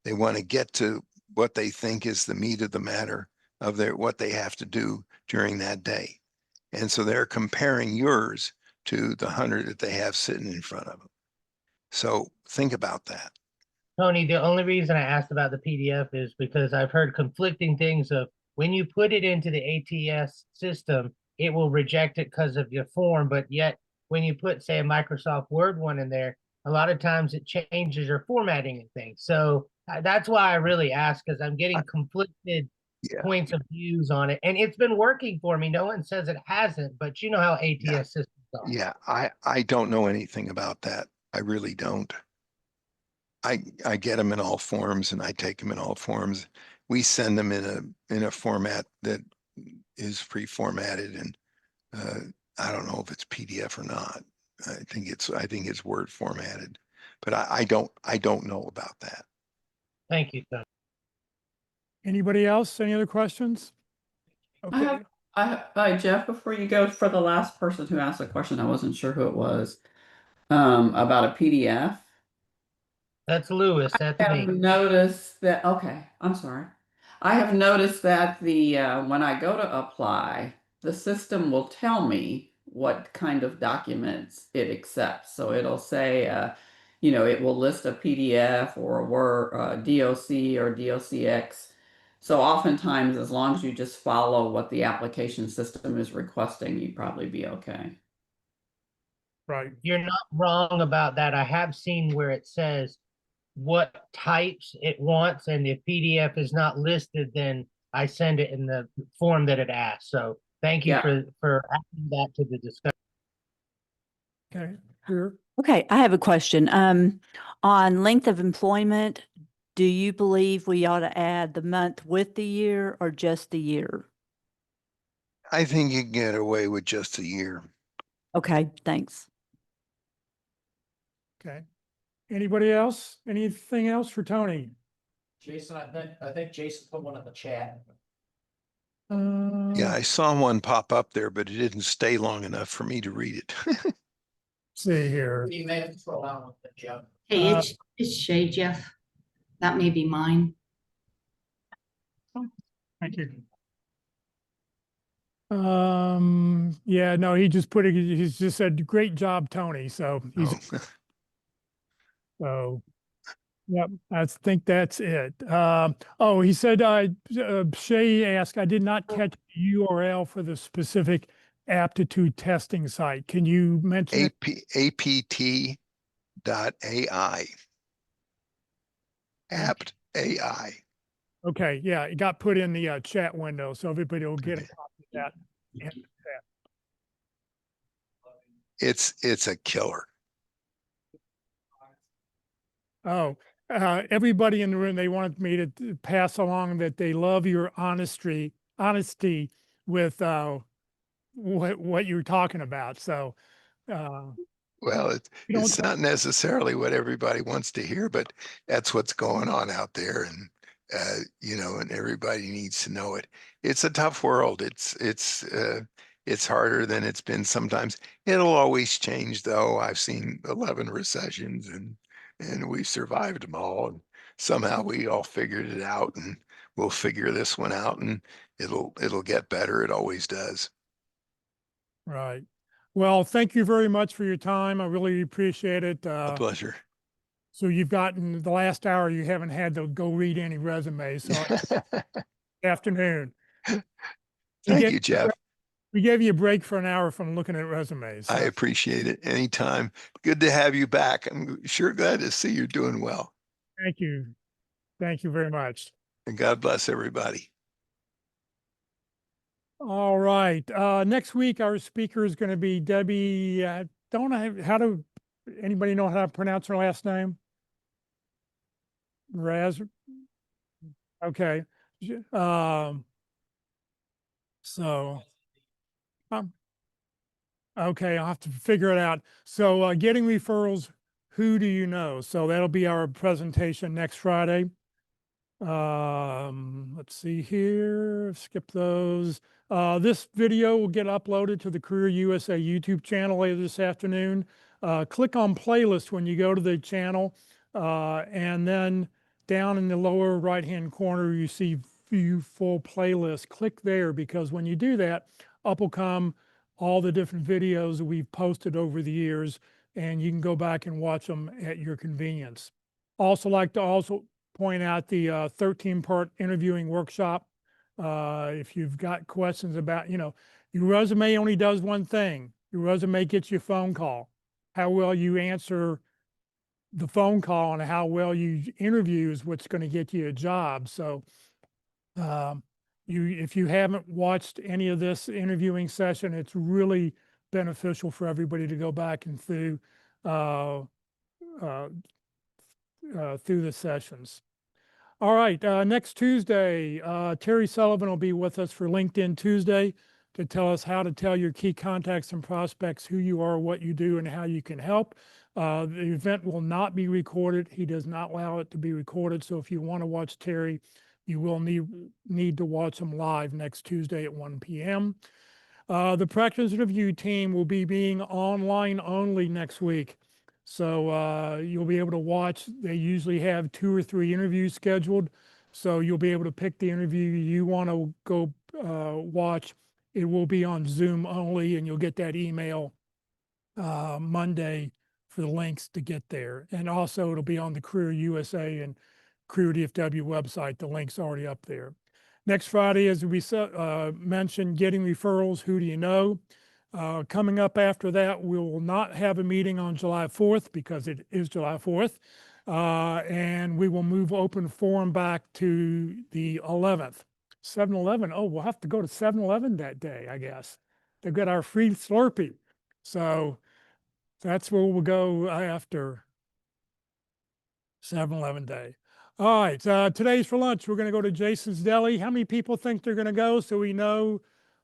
S5: They want to get to what they think is the meat of the matter of what they have to do during that day. And so they're comparing yours to the 100 that they have sitting in front of them. So think about that.
S15: Tony, the only reason I asked about the PDF is because I've heard conflicting things of when you put it into the ATS system, it will reject it because of your form, but yet when you put, say, a Microsoft Word one in there, a lot of times it changes your formatting and things. So that's why I really ask, because I'm getting conflicted points of views on it. And it's been working for me. No one says it hasn't, but you know how ATS systems are.
S5: Yeah, I don't know anything about that. I really don't. I get them in all forms and I take them in all forms. We send them in a format that is pre-formatted, and I don't know if it's PDF or not. I think it's Word formatted, but I don't know about that.
S15: Thank you, Tony.
S1: Anybody else? Any other questions? Okay.
S11: Jeff, before you go, for the last person who asked a question, I wasn't sure who it was, about a PDF.
S15: That's Lewis. That's
S11: I have noticed that, okay, I'm sorry. I have noticed that when I go to apply, the system will tell me what kind of documents it accepts. So it'll say, it will list a PDF or a Word, DOC or DOCX. So oftentimes, as long as you just follow what the application system is requesting, you'd probably be okay.
S1: Right.
S15: You're not wrong about that. I have seen where it says what types it wants, and if PDF is not listed, then I send it in the form that it asks. So thank you for adding that to the discussion.
S1: Okay, here.
S16: Okay, I have a question. On length of employment, do you believe we ought to add the month with the year or just the year?
S5: I think you can get away with just a year.
S16: Okay, thanks.
S1: Okay. Anybody else? Anything else for Tony?
S13: Jason, I think Jason put one in the chat.
S5: Yeah, I saw one pop up there, but it didn't stay long enough for me to read it.
S1: See here.
S13: You may have to throw out one, Jeff.
S6: Hey, it's Shay, Jeff. That may be mine.
S1: Thank you. Yeah, no, he just put it, he's just said, great job, Tony. So he's, so, yep, I think that's it. Oh, he said, Shay asked, I did not catch the URL for the specific aptitude testing site. Can you mention it?
S5: apt.ai. Apt AI.
S1: Okay, yeah, it got put in the chat window, so everybody will get a copy of that.
S5: It's a killer.
S1: Oh, everybody in the room, they wanted me to pass along that they love your honesty with what you're talking about. So,
S5: Well, it's not necessarily what everybody wants to hear, but that's what's going on out there, and and everybody needs to know it. It's a tough world. It's harder than it's been sometimes. It'll always change, though. I've seen 11 recessions, and we survived them all, and somehow we all figured it out, and we'll figure this one out, and it'll get better. It always does.
S1: right. Well, thank you very much for your time. I really appreciate it.
S5: A pleasure.
S1: So you've gotten the last hour, you haven't had to go read any resumes. So afternoon.
S5: Thank you, Jeff.
S1: We gave you a break for an hour from looking at resumes. So.
S5: I appreciate it. Anytime. Good to have you back. I'm sure glad to see you're doing well.
S1: Thank you. Thank you very much.
S5: And God bless everybody.
S1: All right. Next week, our speaker is going to be Debbie. Anybody know how to pronounce her last name? Raz. Okay. Okay, I'll have to figure it out. So getting referrals, who do you know? So that'll be our presentation next Friday. Let's see here, skip those. This video will get uploaded to the Career USA YouTube channel later this afternoon. Click on playlist when you go to the channel, and then down in the lower right-hand corner, you see view full playlist. Click there, because when you do that, up will come all the different videos that we've posted over the years, and you can go back and watch them at your convenience. Also like to also point out the 13-part interviewing workshop. If you've got questions about, your resume only does one thing. Your resume gets you a phone call. How well you answer the phone call and how well you interview is what's going to get you a job. So if you haven't watched any of this interviewing session, it's really beneficial for everybody to go back and through the sessions. All right, next Tuesday, Terry Sullivan will be with us for LinkedIn Tuesday to tell us how to tell your key contacts and prospects who you are, what you do, and how you can help. The event will not be recorded. He does not allow it to be recorded. So if you want to watch Terry, you will need to watch him live next Tuesday at 1 p.m. The practice review team will be being online only next week. So you'll be able to watch. They usually have 2 or 3 interviews scheduled. So you'll be able to pick the interview you want to go watch. It will be on Zoom only, and you'll get that email Monday for the links to get there. And also it'll be on the Career USA and Career DFW website. The link's already up there. Next Friday, as we mentioned, getting referrals, who do you know? Coming up after that, we will not have a meeting on July 4th because it is July 4th. And we will move open forum back to the 11th. 7-Eleven, oh, we'll have to go to 7-Eleven that day, I guess. They've got our free Slurpee. So that's where we'll go after 7-Eleven day. All right, today's for lunch. We're going to go to Jason's Deli. How many people think they're going to go so we know?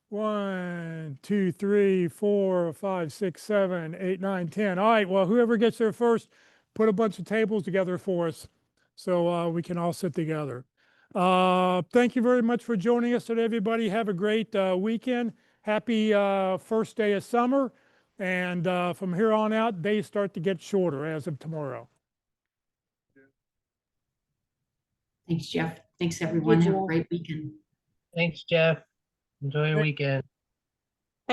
S1: 1, 2, 3, 4, 5, 6, 7, 8, 9, 10. All right, well, whoever gets there first, put a bunch of tables together for us so we can all sit together. Thank you very much for joining us today, everybody. Have a great weekend. Happy first day of summer. And from here on out, days start to get shorter as of tomorrow.
S6: Thanks, Jeff. Thanks, everyone. Have a great weekend.
S15: Thanks, Jeff. Enjoy your weekend.